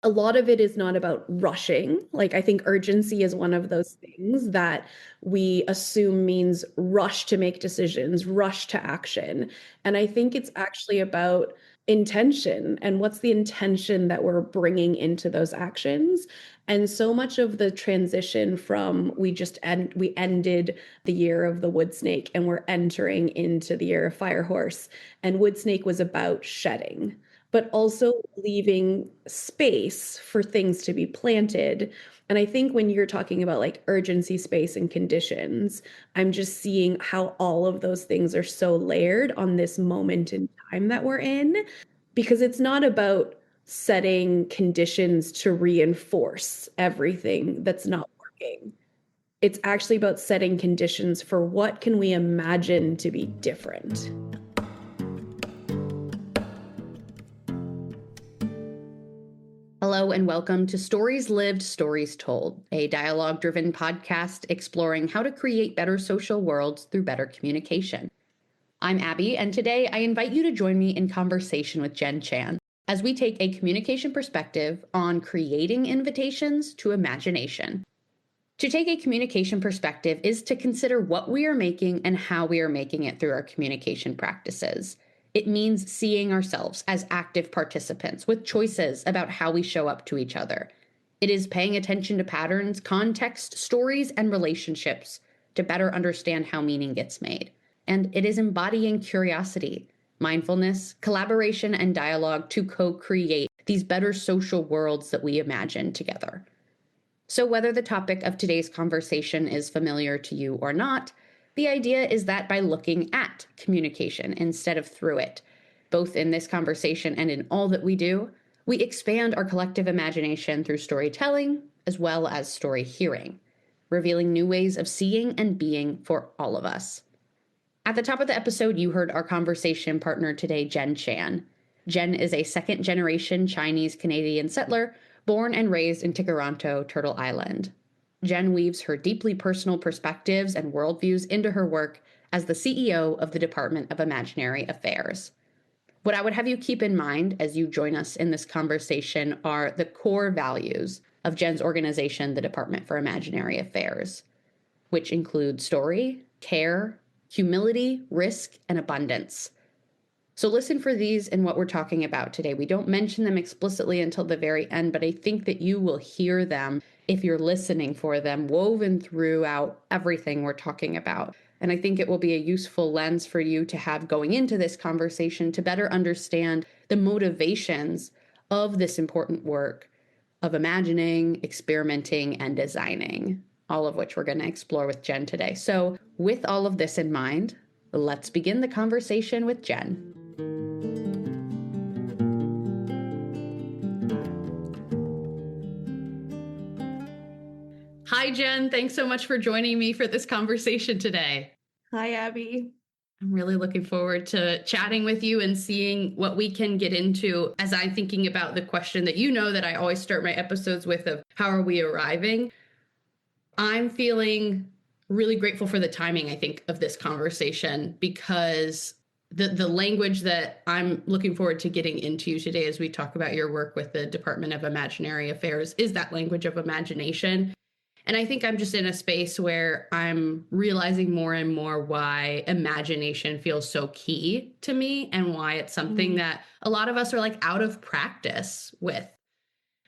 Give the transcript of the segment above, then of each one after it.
a lot of it is not about rushing. Like, I think urgency is one of those things that we assume means rush to make decisions, rush to action. And I think it's actually about intention and what's the intention that we're bringing into those actions. And so much of the transition from we ended the year of the wood snake and we're entering into the year of fire horse. And wood snake was about shedding, but also leaving space for things to be planted. And I think when you're talking about like urgency, space, and conditions, I'm just seeing how all of those things are so layered on this moment in time that we're in, because it's not about setting conditions to reinforce everything that's not working. It's actually about setting conditions for what can we imagine to be different. Hello and welcome to Stories Lived, Stories Told, a dialogue-driven podcast exploring how to create better social worlds through better communication. I'm Abbie, and today I invite you to join me in conversation with Jenn Chan as we take a communication perspective on creating invitations to imagination. To take a communication perspective is to consider what we are making and how we are making it through our communication practices. It means seeing ourselves as active participants with choices about how we show up to each other. It is paying attention to patterns, context, stories, and relationships to better understand how meaning gets made. And it is embodying curiosity, mindfulness, collaboration, and dialogue to co-create these better social worlds that we imagine together. So whether the topic of today's conversation is familiar to you or not, the idea is that by looking at communication instead of through it, both in this conversation and in all that we do, we expand our collective imagination through storytelling as well as story hearing, revealing new ways of seeing and being for all of us. At the top of the episode, you heard our conversation partner today, Jenn Chan. Jenn is a second-generation Chinese-Canadian settler born and raised in Tikaranto, Turtle Island. Jenn weaves her deeply personal perspectives and worldviews into her work as the CEO of the Department of Imaginary Affairs. What I would have you keep in mind as you join us in this conversation are the core values of Jenn's organization, the Department for Imaginary Affairs, which include story, care, humility, risk, and abundance. So listen for these in what we're talking about today. We don't mention them explicitly until the very end, but I think that you will hear them if you're listening for them, woven throughout everything we're talking about. And I think it will be a useful lens for you to have going into this conversation to better understand the motivations of this important work of imagining, experimenting, and designing, all of which we're going to explore with Jenn today. So with all of this in mind, let's begin the conversation with Jenn. Hi, Jenn. Thanks so much for joining me for this conversation today. Hi, Abbie. I'm really looking forward to chatting with you and seeing what we can get into as I'm thinking about the question that you know that I always start my episodes with of how are we arriving? I'm feeling really grateful for the timing, I think, of this conversation because the language that I'm looking forward to getting into today as we talk about your work with the Department of Imaginary Affairs is that language of imagination. And I think I'm just in a space where I'm realizing more and more why imagination feels so key to me and why it's something that a lot of us are like out of practice with.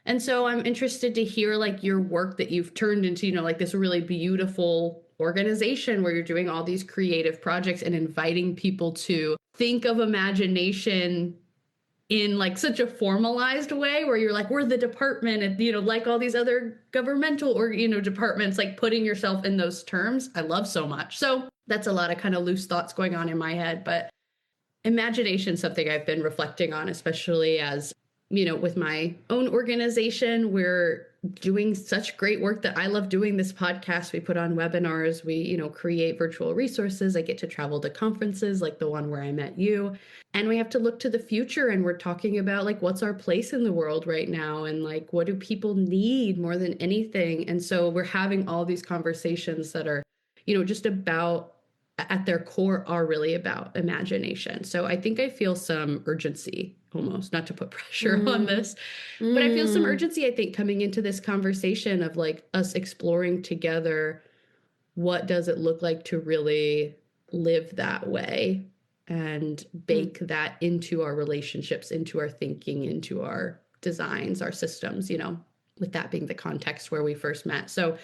And so I'm interested to hear like your work that you've turned into, like this really beautiful organization where you're doing all these creative projects and inviting people to think of imagination in like such a formalized way where you're like, we're the department and, like all these other governmental or, departments, like putting yourself in those terms, I love so much. So that's a lot of kind of loose thoughts going on in my head, but imagination is something I've been reflecting on, especially as, with my own organization, we're doing such great work that I love doing this podcast. We put on webinars, we, create virtual resources. I get to travel to conferences like the one where I met you. And we have to look to the future and we're talking about like, what's our place in the world right now? And like, what do people need more than anything? And so we're having all these conversations that are, just about at their core are really about imagination. So I think I feel some urgency almost, not to put pressure on Mm, this, but I feel some mm, urgency, I think, coming into this conversation of like us exploring together what does it look like to really live that way and mm. bake that into our relationships, into our thinking, into our designs, our systems, with that being the context where we first met. So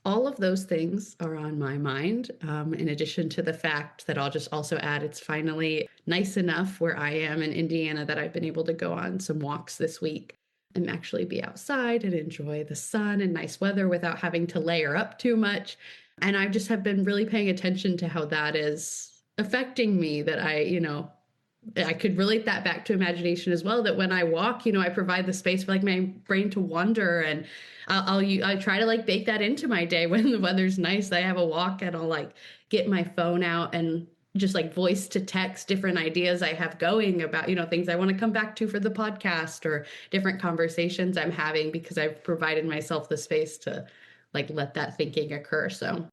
all of those things are on my mind, in addition to the fact that I'll just also add it's finally nice enough where I am in Indiana that I've been able to go on some walks this week and actually be outside and enjoy the sun and nice weather without having to layer up too much. And I just have been really paying attention to how that is affecting me, that I could relate that back to imagination as well. That when I walk, I provide the space for like my brain to wander, and I try to like bake that into my day when the weather's nice. I have a walk and I'll like get my phone out and just like voice to text different ideas I have going about things I want to come back to for the podcast or different conversations I'm having because I've provided myself the space to like let that thinking occur. So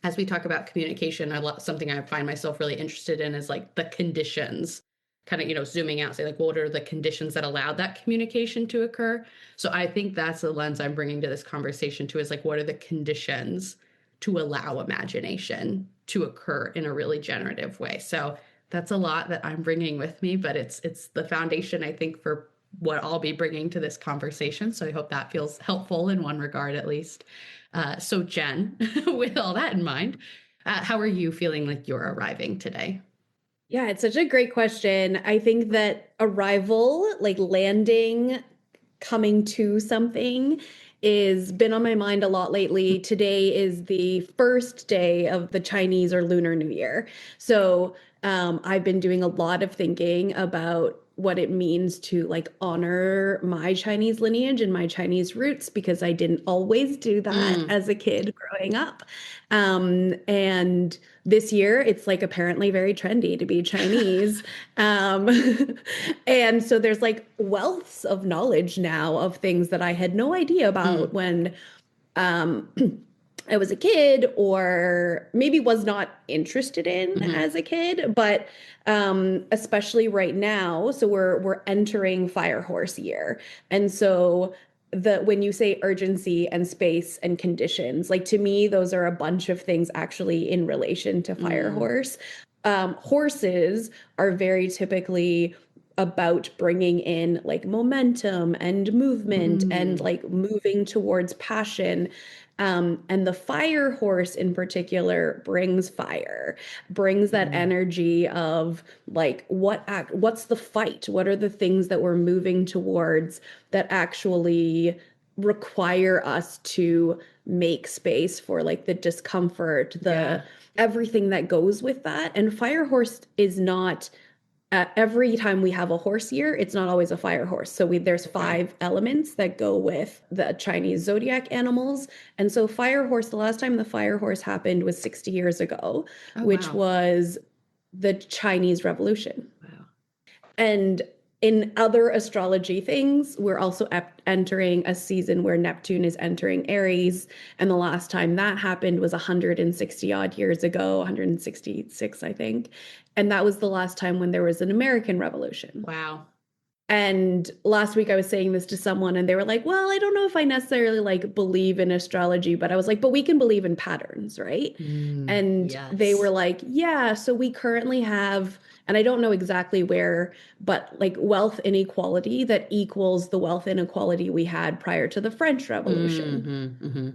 as we talk about communication, something I find myself really interested in is like the conditions, kind of zooming out, say like what are the conditions that allow that communication to occur. So I think that's the lens I'm bringing to this conversation too, is like what are the conditions to allow imagination to occur in a really generative way. So that's a lot that I'm bringing with me, but it's the foundation, I think, for what I'll be bringing to this conversation. So I hope that feels helpful in one regard at least. So Jenn, with all that in mind, how are you feeling like you're arriving today? Yeah, it's such a great question. I think that arrival, like landing, coming to something, is been on my mind a lot lately. Today is the first day of the Chinese or Lunar New Year. So I've been doing a lot of thinking about what it means to like honor my Chinese lineage and my Chinese roots because I didn't always do that Mm, as a kid growing up. And this year it's like apparently very trendy to be Chinese. Um, and so there's like wealths of knowledge now of things that I had no idea about mm, when um, I was a kid or maybe was not interested in mm-hmm. as a kid, but especially right now, so we're entering Fire Horse year. And so the when you say urgency and space and conditions, like to me, those are a bunch of things actually in relation to Fire Mm, Horse. Horses are very typically about bringing in like momentum and movement and mm, like moving towards passion. And the fire horse in particular brings fire, brings that mm, energy of like what's the fight? What are the things that we're moving towards that actually require us to make space for like the discomfort, the yeah. everything that goes with that. And fire horse is not every time we have a horse year, it's not always a fire horse. So there's Okay. 5 elements that go with the Chinese zodiac animals. And so fire horse, the last time the fire horse happened was 60 years ago, Oh, which wow. was the Chinese Revolution. Wow. And in other astrology things, we're also entering a season where Neptune is entering Aries. And the last time that happened was 160 odd years ago, 166, I think. And that was the last time when there was an American Revolution. Wow. And last week I was saying this to someone and they were like, "Well, I don't know if I necessarily like believe in astrology," but I was like, "But we can believe in patterns, right?" Mm, And they were yes. like, "Yeah, so we currently have, and I don't know exactly where, but like wealth inequality that equals the wealth inequality we had prior to the French Revolution." Mm-hmm, mm-hmm.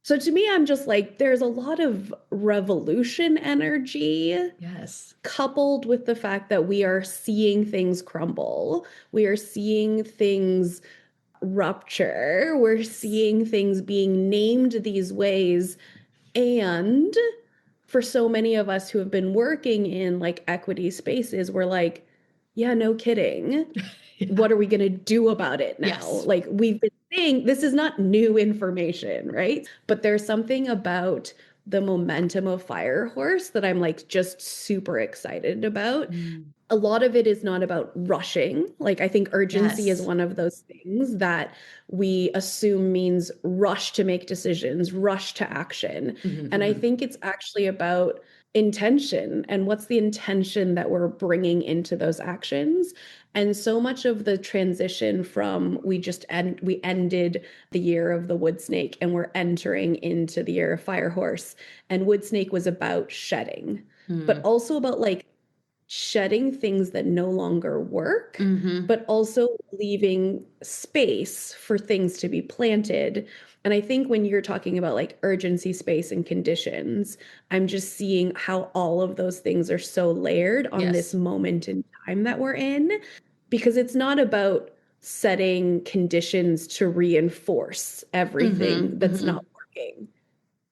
So to me, I'm just like, there's a lot of revolution energy Yes. coupled with the fact that we are seeing things crumble. We are seeing things rupture. We're seeing things being named these ways. And for so many of us who have been working in like equity spaces, we're like, yeah, no kidding. Yeah. What are we going to do about it now? Yes. Like we've been saying, this is not new information, right? But there's something about the momentum of Firehorse that I'm like just super excited about. Mm, A lot of it is not about rushing. Like I think urgency is yes. one of those things that we assume means rush to make decisions, rush to action. Mm-hmm, And I mm-hmm. think it's actually about intention and what's the intention that we're bringing into those actions. And so much of the transition from we ended the year of the wood snake and we're entering into the year of fire horse, and wood snake was about shedding, but Mm. also about like shedding things that no longer work, Mm-hmm. but also leaving space for things to be planted. And I think when you're talking about like urgency, space, and conditions, I'm just seeing how all of those things are so layered on this Yes. moment in time that we're in, because it's not about setting conditions to reinforce everything Mm-hmm. that's Mm-hmm. not working.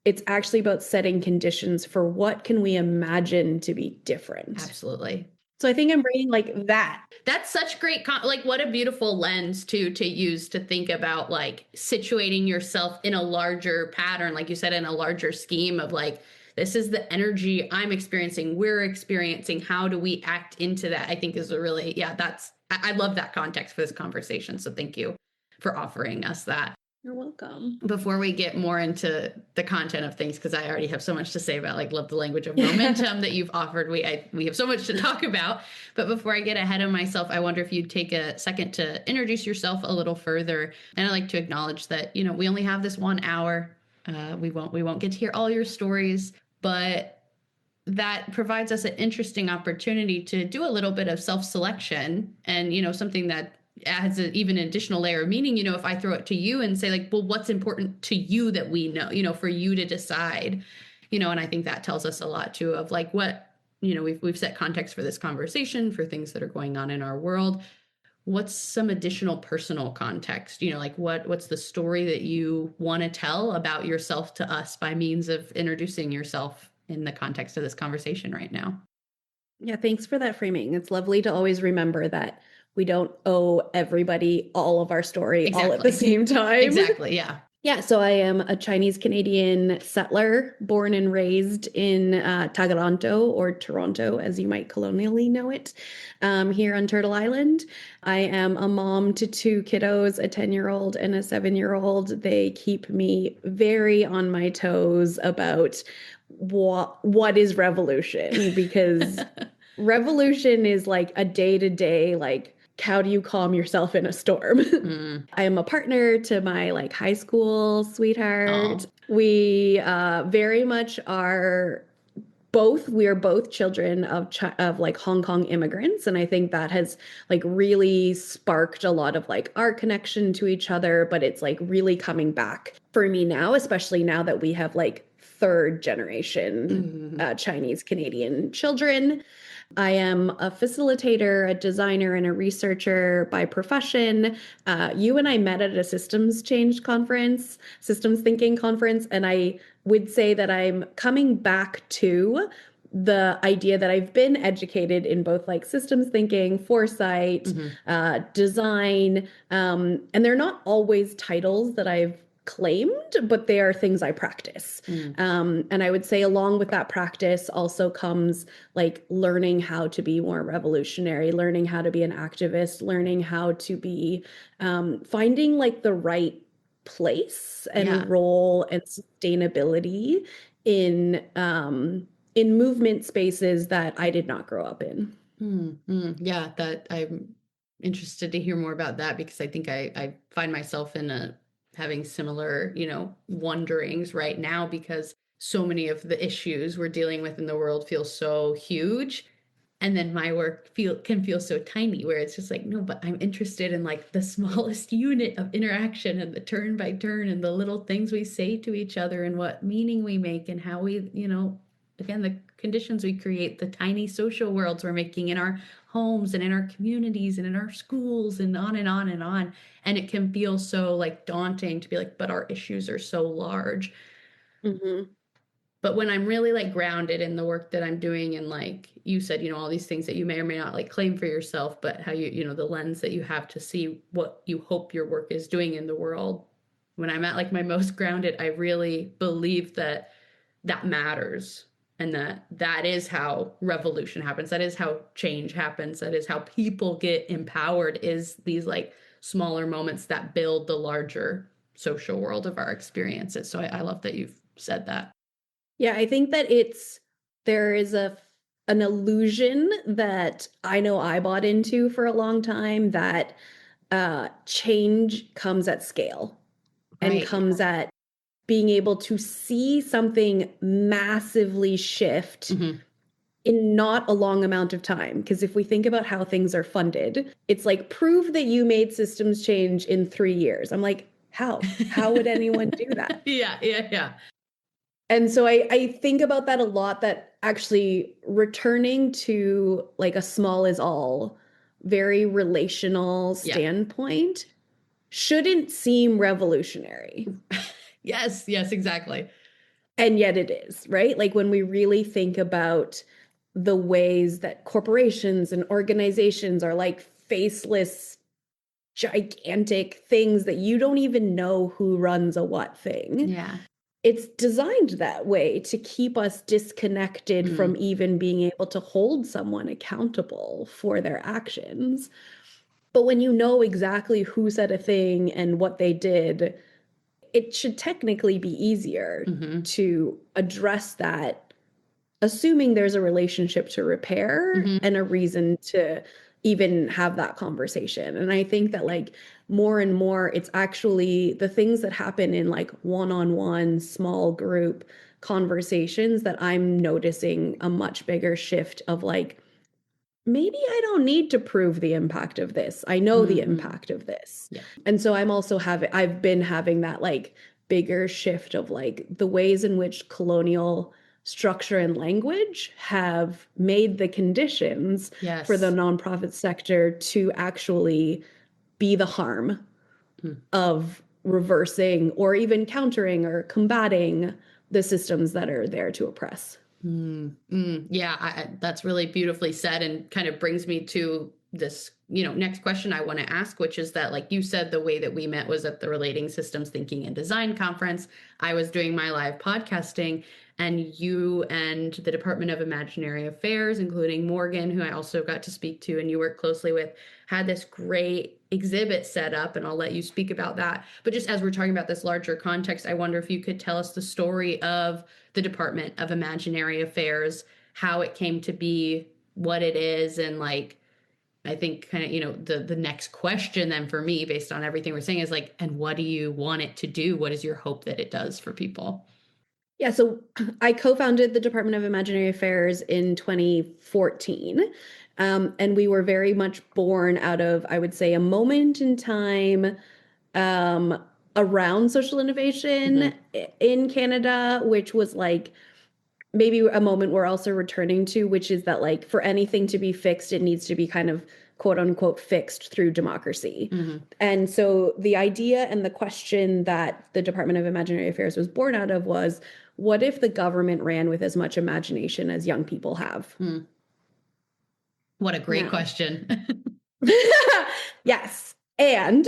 It's actually about setting conditions for what can we imagine to be different. Absolutely. So I think I'm bringing like that. That's such great like what a beautiful lens to use to think about like situating yourself in a larger pattern, like you said, in a larger scheme of like, this is the energy I'm experiencing, we're experiencing, how do we act into that? I think is a really, yeah, that's, I love that context for this conversation, so thank you for offering us that. You're welcome. Before we get more into the content of things, because I already have so much to say about like love the language of momentum that you've offered, we have so much to talk about. But before I get ahead of myself, I wonder if you'd take a second to introduce yourself a little further. And I'd like to acknowledge that, you know, we only have this 1 hour. We won't get to hear all your stories, but that provides us an interesting opportunity to do a little bit of self-selection, and you know, something that adds even an additional layer of meaning. You know, if I throw it to you and say like, well, what's important to you that we know, you know, for you to decide, you know. And I think that tells us a lot too of like what, you know, we've set context for this conversation for things that are going on in our world. What's some additional personal context, you know, like what's the story that you want to tell about yourself to us by means of introducing yourself in the context of this conversation right now? Yeah, thanks for that framing. It's lovely to always remember that we don't owe everybody all of our story all at the Exactly. same time. Exactly. Yeah. Yeah, so I am a Chinese Canadian settler, born and raised in Tagaranto, or Toronto, as you might colonially know it, here on Turtle Island. I am a mom to two kiddos, a 10-year-old and a 7-year-old. They keep me very on my toes about what is revolution, because revolution is like a day-to-day, like, how do you calm yourself in a storm? Mm. I am a partner to my like high school sweetheart. Oh, We very much are both, we are both children of of like Hong Kong immigrants, and I think that has like really sparked a lot of like our connection to each other, but it's like really coming back for me now, especially now that we have like third generation mm. Chinese Canadian children. I am a facilitator, a designer, and a researcher by profession. You and I met at a systems change conference, systems thinking conference, and I would say that I'm coming back to the idea that I've been educated in both like systems thinking, foresight, Mm-hmm. design, and they're not always titles that I've claimed, but they are things I practice. Mm. And I would say along with that practice also comes like learning how to be more revolutionary, learning how to be an activist, learning how to be finding like the right place Yeah. and role and sustainability in movement spaces that I did not grow up in. Yeah, that I'm interested to hear more about that, because I think I find myself in a having similar, you know, wonderings right now, because so many of the issues we're dealing with in the world feel so huge. And then my work can feel so tiny, where it's just like, no, but I'm interested in like the smallest unit of interaction and the turn by turn and the little things we say to each other and what meaning we make and how we, you know, again, the conditions we create, the tiny social worlds we're making in our homes and in our communities and in our schools and on and on and on. And it can feel so like daunting to be like, but our issues are so large. Mm-hmm. But when I'm really like grounded in the work that I'm doing, and like you said, you know, all these things that you may or may not like claim for yourself, but how you know, the lens that you have to see what you hope your work is doing in the world. When I'm at like my most grounded, I really believe that that matters, and that is how revolution happens. That is how change happens. That is how people get empowered, is these like smaller moments that build the larger social world of our experiences. So I love that you've said that. Yeah, I think that it's there is an illusion that I know I bought into for a long time that change comes at scale and Right. comes at being able to see something massively shift Hmm. in not a long amount of time. Because if we think about how things are funded, it's like prove that you made systems change in 3 years. I'm like, how? How would anyone do that? Yeah, yeah, yeah. And so I think about that a lot, that actually returning to like a small is all, very relational Yeah. standpoint shouldn't seem revolutionary. Yes, yes, exactly. And yet it is, right? Like when we really think about the ways that corporations and organizations are like faceless, gigantic things that you don't even know who runs a what thing. Yeah. It's designed that way to keep us disconnected from Mm, even being able to hold someone accountable for their actions. But when you know exactly who said a thing and what they did, it should technically be easier hmm. to address that, assuming there's a relationship to repair Hmm. and a reason to even have that conversation. And I think that like more and more, it's actually the things that happen in like one-on-one small group conversations that I'm noticing a much bigger shift of like, maybe I don't need to prove the impact of this. I know the Hmm. impact of this. Yeah. And so I've been having that like bigger shift of like the ways in which colonial structure and language have made the conditions for the Yes. nonprofit sector to actually be the harm Mm. of reversing or even countering or combating the systems that are there to oppress. Yeah, that's really beautifully said, and kind of brings me to this, next question I want to ask, which is that, like you said, the way that we met was at the Relating Systems Thinking and Design Conference. I was doing my live podcasting, and you and the Department of Imaginary Affairs, including Morgan, who I also got to speak to and you work closely with, had this great exhibit set up, and I'll let you speak about that. But just as we're talking about this larger context, I wonder if you could tell us the story of the Department of Imaginary Affairs, how it came to be, what it is, and like I think kind of, the next question then for me based on everything we're saying is like, and what do you want it to do? What is your hope that it does for people? Yeah, so I co-founded the Department of Imaginary Affairs in 2014. And we were very much born out of, I would say, a moment in time um, around social innovation Hmm. in Canada, which was like maybe a moment we're also returning to, which is that like for anything to be fixed, it needs to be kind of quote unquote fixed through democracy. Hmm. And so the idea and the question that the Department of Imaginary Affairs was born out of was, what if the government ran with as much imagination as young people have? Mm. What a great Now, question. yes. And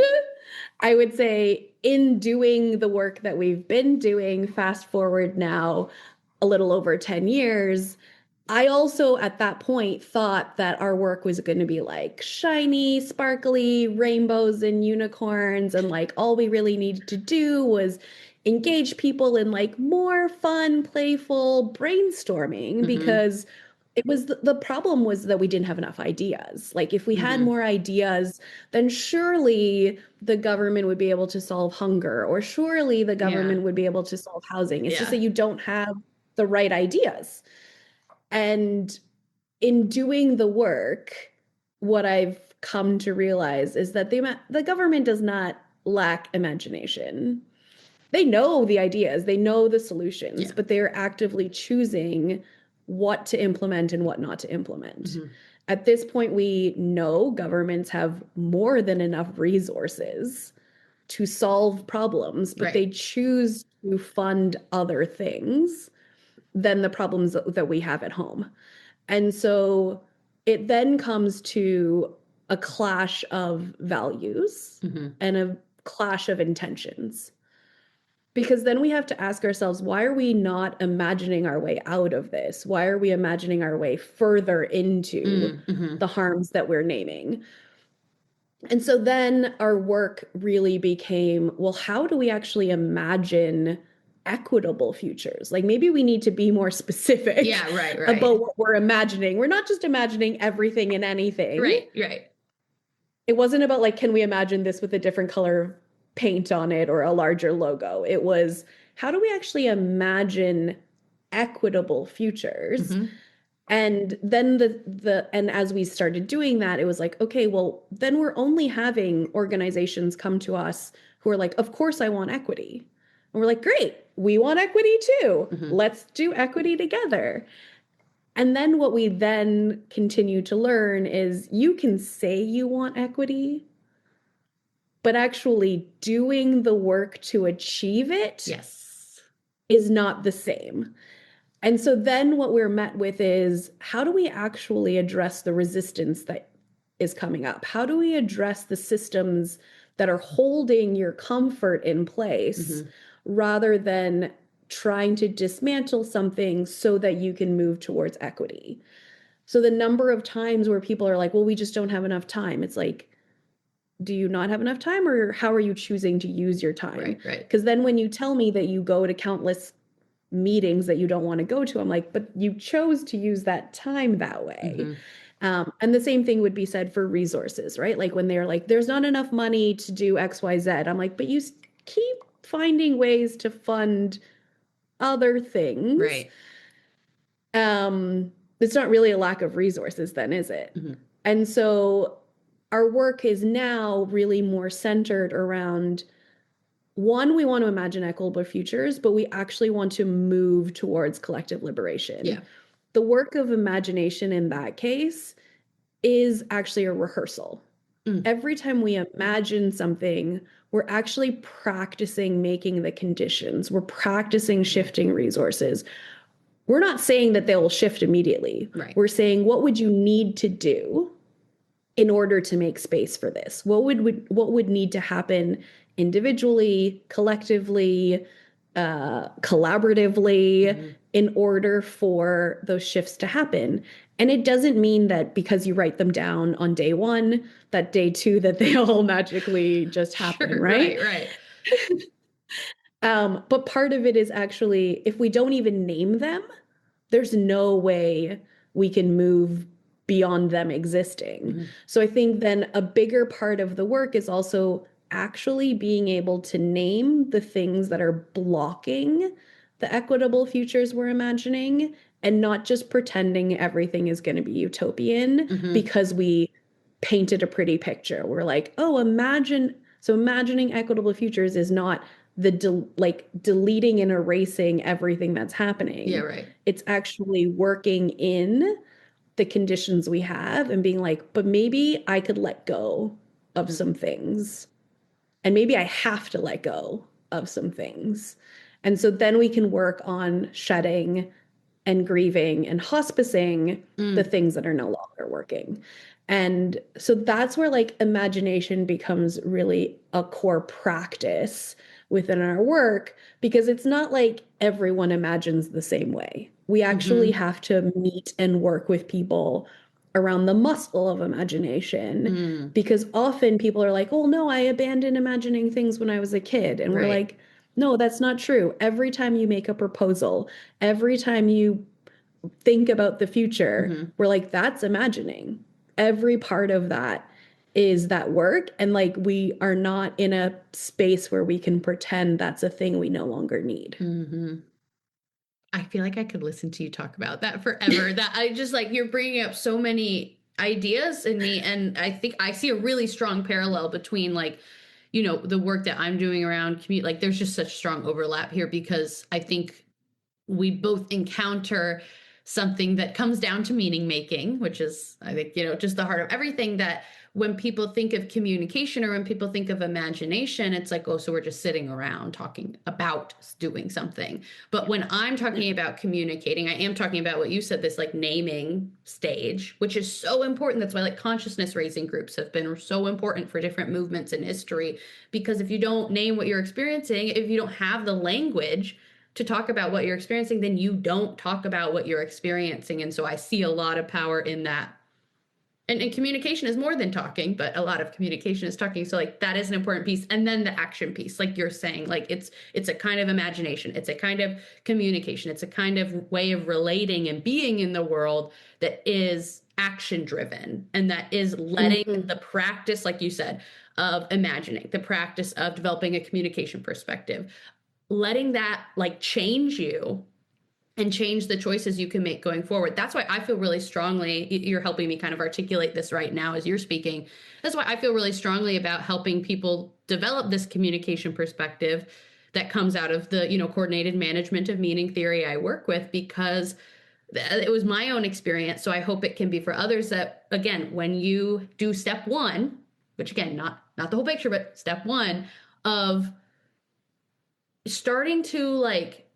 I would say in doing the work that we've been doing, fast forward now a little over 10 years, I also at that point thought that our work was going to be like shiny, sparkly rainbows and unicorns. And like all we really needed to do was engage people in like more fun, playful brainstorming Hmm. because it was the problem was that we didn't have enough ideas. Like if we had Hmm. more ideas, then surely the government would be able to solve hunger, or surely the Yeah. government would be able to solve housing. It's just that Yeah. you don't have the right ideas. And in doing the work, what I've come to realize is that the government does not lack imagination. They know the ideas, they know the solutions, Yeah. but they're actively choosing what to implement and what not to implement. Hmm. At this point, we know governments have more than enough resources to solve problems, but Right. they choose to fund other things than the problems that we have at home. And so it then comes to a clash of values Hmm. and a clash of intentions. Because then we have to ask ourselves, why are we not imagining our way out of this? Why are we imagining our way further into Hmm. the harms that we're naming? And so then our work really became, well, how do we actually imagine equitable futures. Like maybe we need to be more specific Yeah, right, about right. what we're imagining. We're not just imagining everything and anything. Right, right. It wasn't about like, can we imagine this with a different color of paint on it or a larger logo? It was, how do we actually imagine equitable futures? Hmm. And then and as we started doing that, it was like, okay, well, then we're only having organizations come to us who are like, of course I want equity. And we're like, great, we want equity too. Hmm. Let's do equity together. And then what we then continue to learn is you can say you want equity, but actually doing the work to achieve it Yes. is not the same. And so then what we're met with is how do we actually address the resistance that is coming up? How do we address the systems that are holding your comfort in place Hmm. rather than trying to dismantle something so that you can move towards equity? So the number of times where people are like, well, we just don't have enough time. It's like, do you not have enough time or how are you choosing to use your time? Right, right. Because then when you tell me that you go to countless meetings that you don't want to go to, I'm like, but you chose to use that time that way. Hmm. And the same thing would be said for resources, right? Like when they're like, there's not enough money to do XYZ. I'm like, but you keep finding ways to fund other things. Right. It's not really a lack of resources, then, is it? Hmm. And so our work is now really more centered around one, we want to imagine equitable futures, but we actually want to move towards collective liberation. Yeah. The work of imagination in that case is actually a rehearsal. Mm. Every time we imagine something, we're actually practicing making the conditions. We're practicing shifting resources. We're not saying that they will shift immediately. Right. We're saying, what would you need to do in order to make space for this? What would need to happen individually, collectively, collaboratively Hmm. in order for those shifts to happen? And it doesn't mean that because you write them down on day one, that day two, that they all magically just happen, Sure, right? right, right. But part of it is actually, if we don't even name them, there's no way we can move beyond them existing. Hmm. So I think then a bigger part of the work is also actually being able to name the things that are blocking the equitable futures we're imagining and not just pretending everything is going to be utopian Hmm. because we painted a pretty picture. We're like, oh, imagine. So imagining equitable futures is not like deleting and erasing everything that's Yeah, happening. right. It's actually working in the conditions we have and being like, but maybe I could let go of Hmm. some things. And maybe I have to let go of some things. And so then we can work on shedding and grieving and hospicing the Mm. things that are no longer working. And so that's where like imagination becomes really a core practice within our work because it's not like everyone imagines the same way. We actually Hmm. have to meet and work with people around the muscle of imagination Mm. because often people are like, oh no, I abandoned imagining things when I was a kid. And we're Right. like, no, that's not true. Every time you make a proposal, every time you think about the future, Hmm. we're like, that's imagining. Every part of that is that work. And like, we are not in a space where we can pretend that's a thing we no longer need. Hmm. I feel like I could listen to you talk about that forever. That I just like you're bringing up so many ideas in me, and I think I see a really strong parallel between like, the work that I'm doing around commute. Like, there's just such strong overlap here because I think we both encounter something that comes down to meaning making, which is, I think, just the heart of everything. That when people think of communication or when people think of imagination, it's like, oh, so we're just sitting around talking about doing something. But when I'm Yeah. talking about communicating, I am talking about what you said, this like naming stage, which is so important. That's why like consciousness raising groups have been so important for different movements in history. Because if you don't name what you're experiencing, if you don't have the language to talk about what you're experiencing, then you don't talk about what you're experiencing. And so I see a lot of power in that. and communication is more than talking, but a lot of communication is talking. So like that is an important piece. And then the action piece, like you're saying, like it's a kind of imagination, it's a kind of communication, it's a kind of way of relating and being in the world that is action driven, and that is letting Mhm. the practice, like you said, of imagining, the practice of developing a communication perspective, letting that like change you and change the choices you can make going forward. That's why I feel really strongly, you're helping me kind of articulate this right now as you're speaking. That's why I feel really strongly about helping people develop this communication perspective that comes out of the, coordinated management of meaning theory I work with, because it was my own experience. So I hope it can be for others that, again, when you do step one, which again, not the whole picture, but step one of starting to like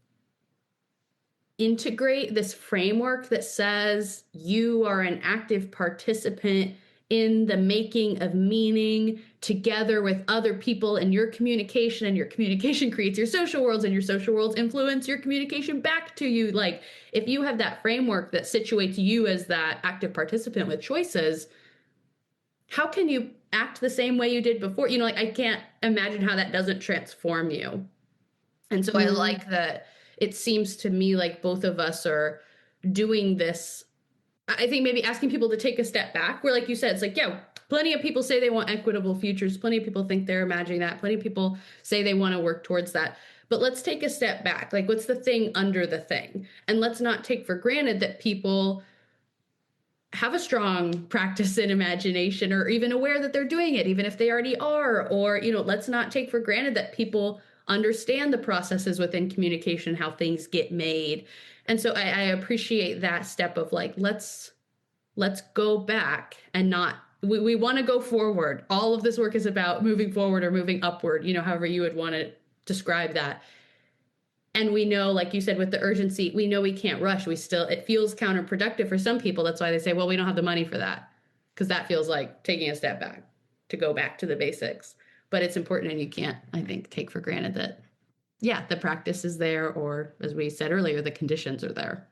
integrate this framework that says you are an active participant in the making of meaning together with other people in your communication, and your communication creates your social worlds, and your social worlds influence your communication back to you. Like if you have that framework that situates you as that active participant with choices, how can you act the same way you did before? Like I can't imagine how that doesn't transform you. And so I Mhm. like that it seems to me like both of us are doing this. I think maybe asking people to take a step back, where, like you said, it's like, yeah, plenty of people say they want equitable futures. Plenty of people think they're imagining that. Plenty of people say they want to work towards that. But let's take a step back. Like, what's the thing under the thing? And let's not take for granted that people have a strong practice in imagination, or even aware that they're doing it, even if they already are. Or, let's not take for granted that people understand the processes within communication, how things get made. And so I appreciate that step of like, let's go back and not, we want to go forward. All of this work is about moving forward or moving upward, however you would want to describe that. And we know, like you said, with the urgency, we know we can't rush. It feels counterproductive for some people. That's why they say, well, we don't have the money for that, because that feels like taking a step back to go back to the basics. But it's important, and you can't, I think, take for granted that, yeah, the practice is there, or as we said earlier, the conditions are there.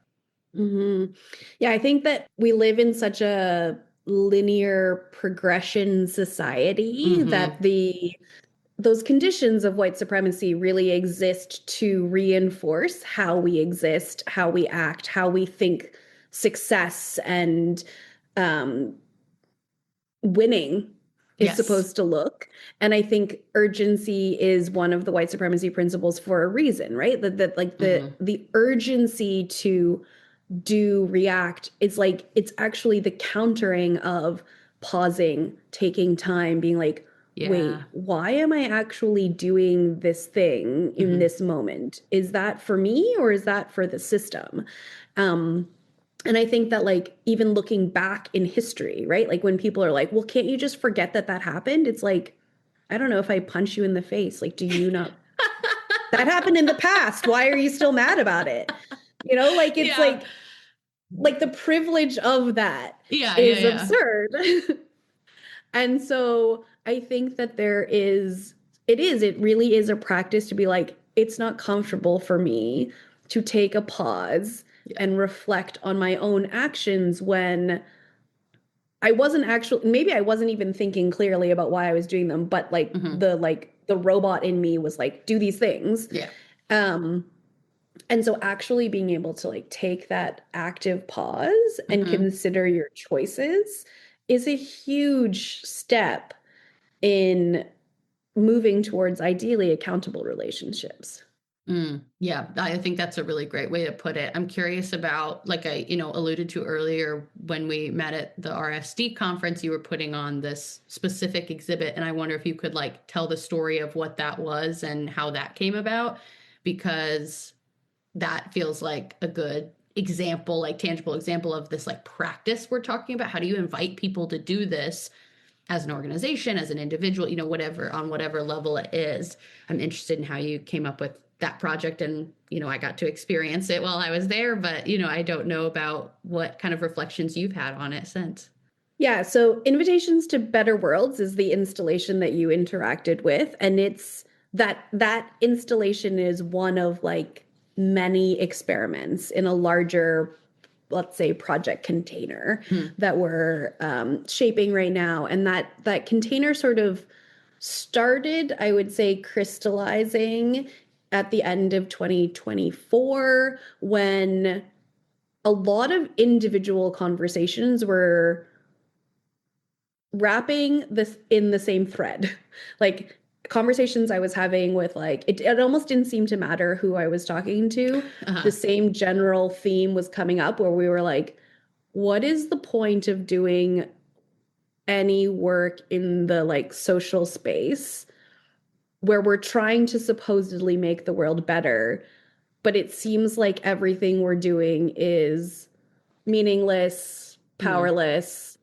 Mhm. Yeah, I think that we live in such a linear progression society that Mm-hmm. those conditions of white supremacy really exist to reinforce how we exist, how we act, how we think success and um, winning is Yes. supposed to look. And I think urgency is one of the white supremacy principles for a reason, right? That like Mm-hmm. the urgency to do react, it's like it's actually the countering of pausing, taking time, being like, Yeah. wait, why am I actually doing this thing in Mm-hmm. this moment? Is that for me or is that for the system? um and I think that, like, even looking back in history, right, like when people are like, well, can't you just forget that that happened? It's like, I don't know, if I punch you in the face, like, do you not, that happened in the past, why are you still mad about it? Like, it's Yeah. like the privilege of that Yeah. Yeah. is Yeah. absurd. And so I think that it really is a practice to be like, it's not comfortable for me to take a pause Yeah. and reflect on my own actions when I wasn't actually, maybe I wasn't even thinking clearly about why I was doing them, but Mm-hmm. like the robot in me was like, do these things. Yeah. Um, and so actually being able to like take that active pause and Mm-hmm. consider your choices is a huge step in moving towards ideally accountable relationships. Yeah, I think that's a really great way to put it. I'm curious about, like I, alluded to earlier when we met at the RSD conference, you were putting on this specific exhibit, and I wonder if you could like tell the story of what that was and how that came about, because that feels like a good example, like tangible example of this like practice we're talking about. How do you invite people to do this as an organization, as an individual, whatever, on whatever level it is? I'm interested in how you came up with that project. And, I got to experience it while I was there, but, I don't know about what kind of reflections you've had on it since. Yeah, so Invitations to Better Worlds is the installation that you interacted with, and it's that installation is one of like many experiments in a larger let's say, project container Mhm. that we're shaping right now. And that container sort of started, I would say, crystallizing at the end of 2024 when a lot of individual conversations were wrapping this in the same thread. Like conversations I was having with like it almost didn't seem to matter who I was talking to. The Uh-huh. same general theme was coming up where we were like, what is the point of doing any work in the like social space where we're trying to supposedly make the world better, but it seems like everything we're doing is meaningless, Mm. powerless,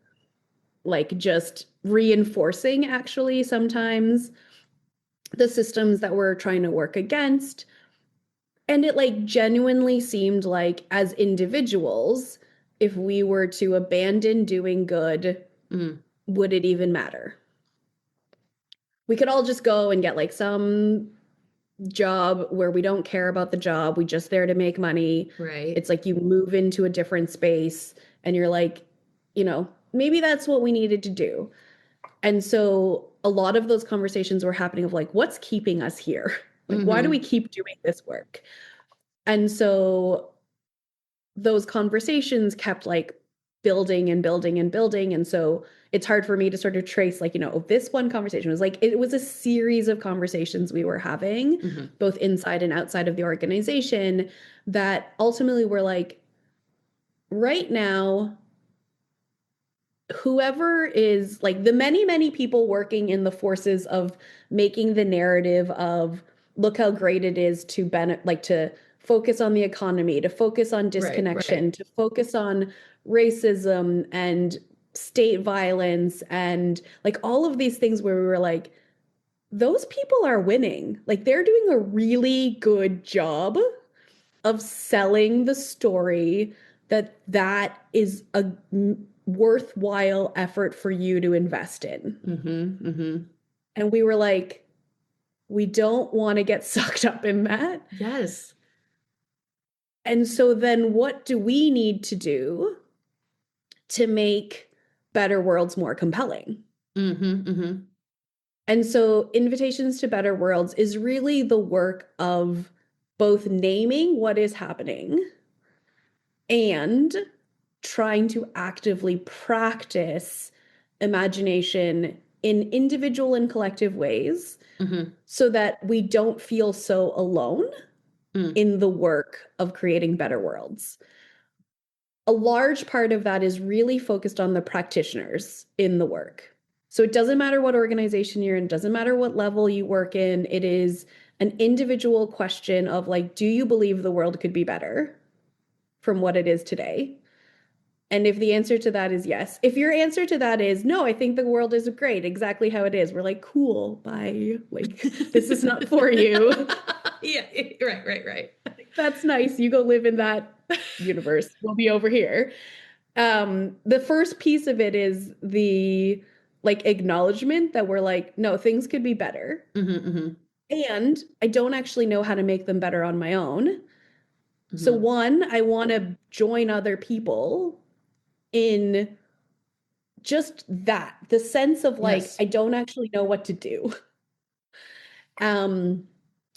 like just reinforcing actually sometimes the systems that we're trying to work against. And it like genuinely seemed like as individuals, if we were to abandon doing good, Mm. would it even matter? We could all just go and get like some job where we don't care about the job. We just there to make money. Right. It's like you move into a different space and you're like, maybe that's what we needed to do. And so a lot of those conversations were happening of like, what's keeping us here? Like, why do we Mm-hmm. keep doing this work? And so those conversations kept like building and building and building. And so it's hard for me to sort of trace, like, this one conversation was like, it was a series of conversations we were having, Mm-hmm. both inside and outside of the organization, that ultimately were like, right now, whoever is like the many, many people working in the forces of making the narrative of look how great it is to like to focus on the economy, to focus on Right. Right. disconnection, to focus on racism and state violence and like all of these things where we were like, those people are winning. Like they're doing a really good job of selling the story that is a worthwhile effort for you to invest in. Mm-hmm. Mm-hmm. And we were like, we don't want to get sucked up in that. Yes. And so then what do we need to do to make better worlds more compelling? Mm-hmm. Mm-hmm. And so invitations to better worlds is really the work of both naming what is happening and trying to actively practice imagination in individual and collective ways Mm-hmm. so that we don't feel so alone Mm. in the work of creating better worlds. A large part of that is really focused on the practitioners in the work. So it doesn't matter what organization you're in, doesn't matter what level you work in, it is an individual question of like, do you believe the world could be better from what it is today? And if the answer to that is yes, if your answer to that is no, I think the world is great, exactly how it is, we're like, cool, bye. Like, this is not for you. Yeah. Right. Right. Right. That's nice. You go live in that universe. We'll be over here. The first piece of it is the like acknowledgement that we're like, no, things could be better. Mm-hmm. Mm-hmm. And I don't actually know how to make them better on my own. So, Mm-hmm. one, I want to join other people in just that the sense of like Yes. I don't actually know what to do. um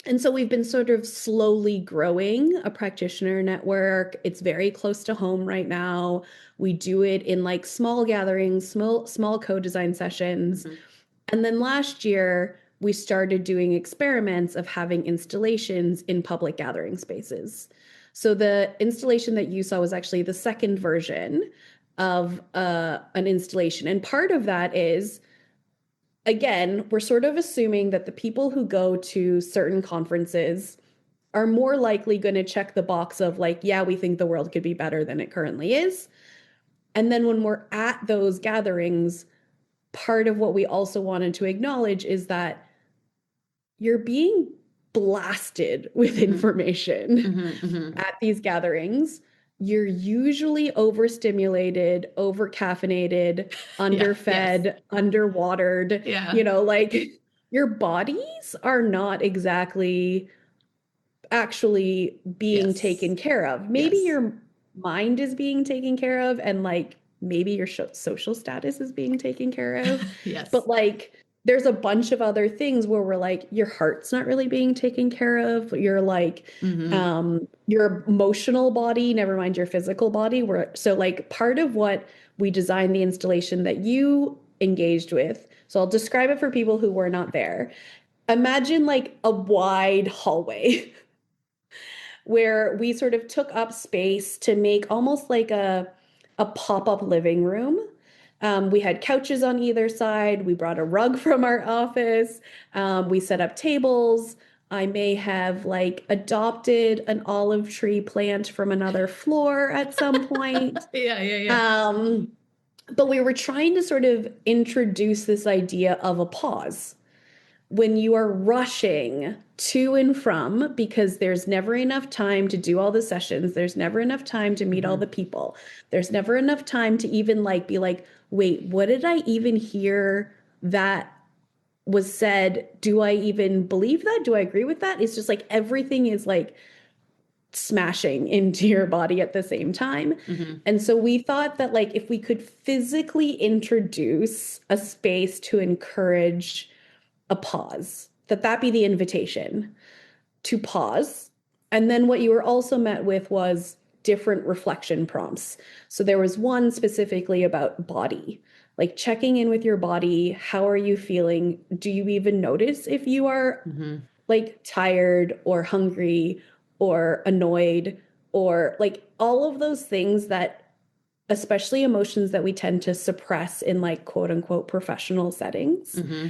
and so we've been sort of slowly growing a practitioner network. It's very close to home right now. We do it in like small gatherings, small co-design sessions. Mm-hmm. And then last year we started doing experiments of having installations in public gathering spaces. So the installation that you saw was actually the second version of an installation. And part of that is, again, we're sort of assuming that the people who go to certain conferences are more likely going to check the box of like, yeah, we think the world could be better than it currently is. And then when we're at those gatherings, part of what we also wanted to acknowledge is that you're being blasted with Mm-hmm. information Mm-hmm. Mm-hmm. at these gatherings. You're usually overstimulated, overcaffeinated, Yeah. Yes. underfed, underwatered, Yeah. like your bodies are not exactly actually being Yes. taken care of. Maybe Yes. mind is being taken care of and like maybe your social status is being taken care of. Yes. But like there's a bunch of other things where we're like your heart's not really being taken care of. You're like Mm-hmm. your emotional body, never mind your physical body. Where so like part of what we designed the installation that you engaged with. So I'll describe it for people who were not there. Imagine like a wide hallway where we sort of took up space to make almost like a pop-up living room. We had couches on either side. We brought a rug from our office. We set up tables. I may have like adopted an olive tree plant from another floor at some point. Yeah. Um, but we were trying to sort of introduce this idea of a pause when you are rushing to and from because there's never enough time to do all the sessions, there's never enough time to meet all Mm-hmm. the people, there's never enough time to even like be like, wait, what did I even hear that was said? Do I even believe that? Do I agree with that? It's just like everything is like smashing into your body at the same time. Mm-hmm. And so we thought that like if we could physically introduce a space to encourage a pause, that be the invitation to pause. And then what you were also met with was different reflection prompts. So there was one specifically about body, like checking in with your body. How are you feeling? Do you even notice if you are Mm-hmm. like tired or hungry or annoyed or like all of those things that, especially emotions that we tend to suppress in like quote unquote professional settings? Mm-hmm.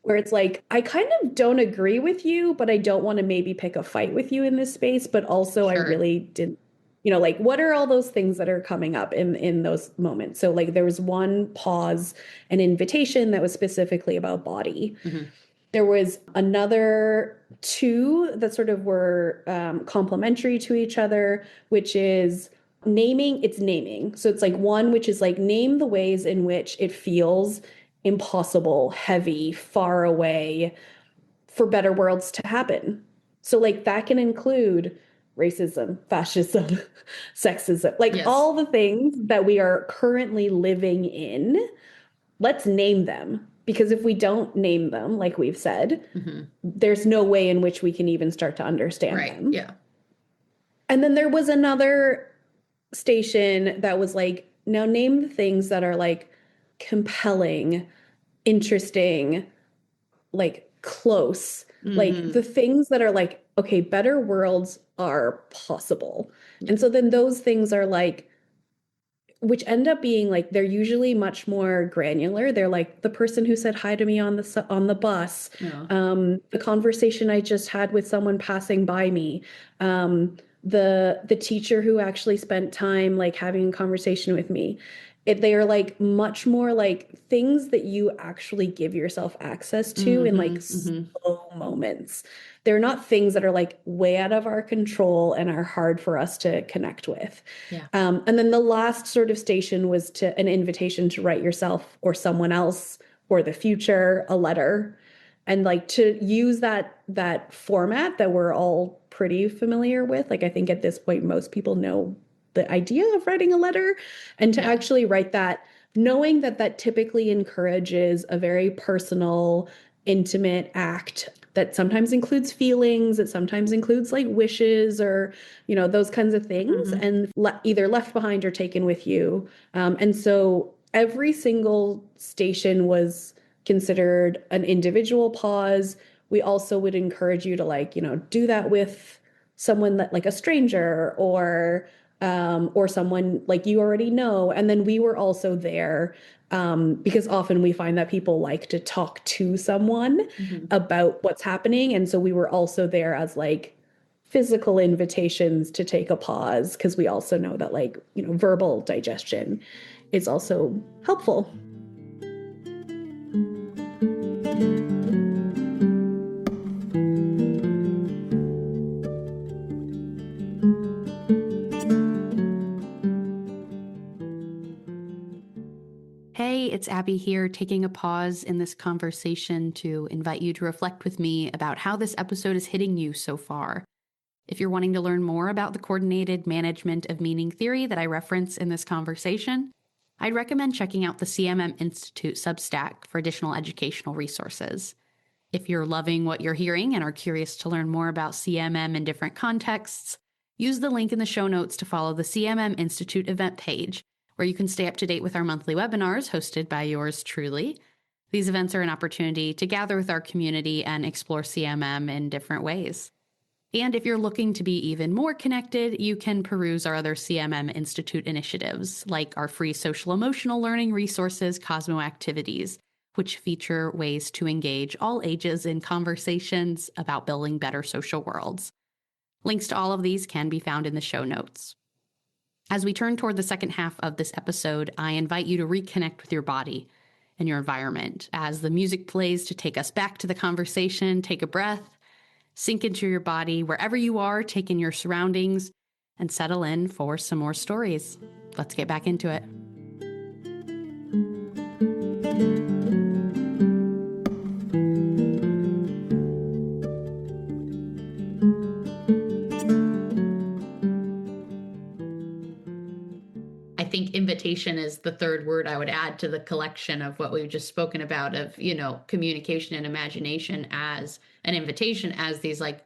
Where it's like, I kind of don't agree with you, but I don't want to maybe pick a fight with you in this space. But also, I Sure. really didn't, like what are all those things that are coming up in those moments? So like there was one pause, an invitation that was specifically about body. Mm-hmm. There was another two that sort of were complementary to each other, which is naming. It's naming. So it's like one, which is like name the ways in which it feels impossible, heavy, far away for better worlds to happen. So like that can include racism, fascism, sexism, like Yes. all the things that we are currently living in. Let's name them. Because if we don't name them, like we've said, Mm-hmm. there's no way in which we can even start to understand Right. them. Yeah. And then there was another station that was like, now name the things that are like compelling, interesting, like close, like Mm-hmm. the things that are like, okay, better worlds are possible. Yeah. And so then those things are like, which end up being like they're usually much more granular. They're like the person who said hi to me on the bus, Yeah. the conversation I just had with someone passing by me, the teacher who actually spent time like having a conversation with me. They are like much more like things that you actually give yourself access to in Mm-hmm. like Mm-hmm. slow moments. They're not things that are like way out of our control and are hard for us to connect with. Yeah. And then the last sort of station was to an invitation to write yourself or someone else or the future a letter, and like to use that format that we're all pretty familiar with. Like I think at this point most people know the idea of writing a letter, and to Yeah. actually write that, knowing that that typically encourages a very personal, intimate act that sometimes includes feelings, it sometimes includes like wishes or those kinds of things, Mm-hmm. and either left behind or taken with you. And so every single station was considered an individual pause. We also would encourage you to like do that with someone that like a stranger or someone like you already know. And then we were also there because often we find that people like to talk to someone Mm-hmm. about what's happening. And so we were also there as like physical invitations to take a pause because we also know that like, verbal digestion is also helpful. Hey, it's Abbie here, taking a pause in this conversation to invite you to reflect with me about how this episode is hitting you so far. If you're wanting to learn more about the coordinated management of meaning theory that I reference in this conversation, I'd recommend checking out the CMM Institute Substack for additional educational resources. If you're loving what you're hearing and are curious to learn more about CMM in different contexts, use the link in the show notes to follow the CMM Institute event page, where you can stay up to date with our monthly webinars hosted by yours truly. These events are an opportunity to gather with our community and explore CMM in different ways. And if you're looking to be even more connected, you can peruse our other CMM Institute initiatives, like our free social emotional learning resources, Cosmo Activities, which feature ways to engage all ages in conversations about building better social worlds. Links to all of these can be found in the show notes. As we turn toward the second half of this episode, I invite you to reconnect with your body and your environment. As the music plays to take us back to the conversation, take a breath, sink into your body wherever you are, take in your surroundings, and settle in for some more stories. Let's get back into it. I think invitation is the third word I would add to the collection of what we've just spoken about of, communication and imagination as an invitation, as these like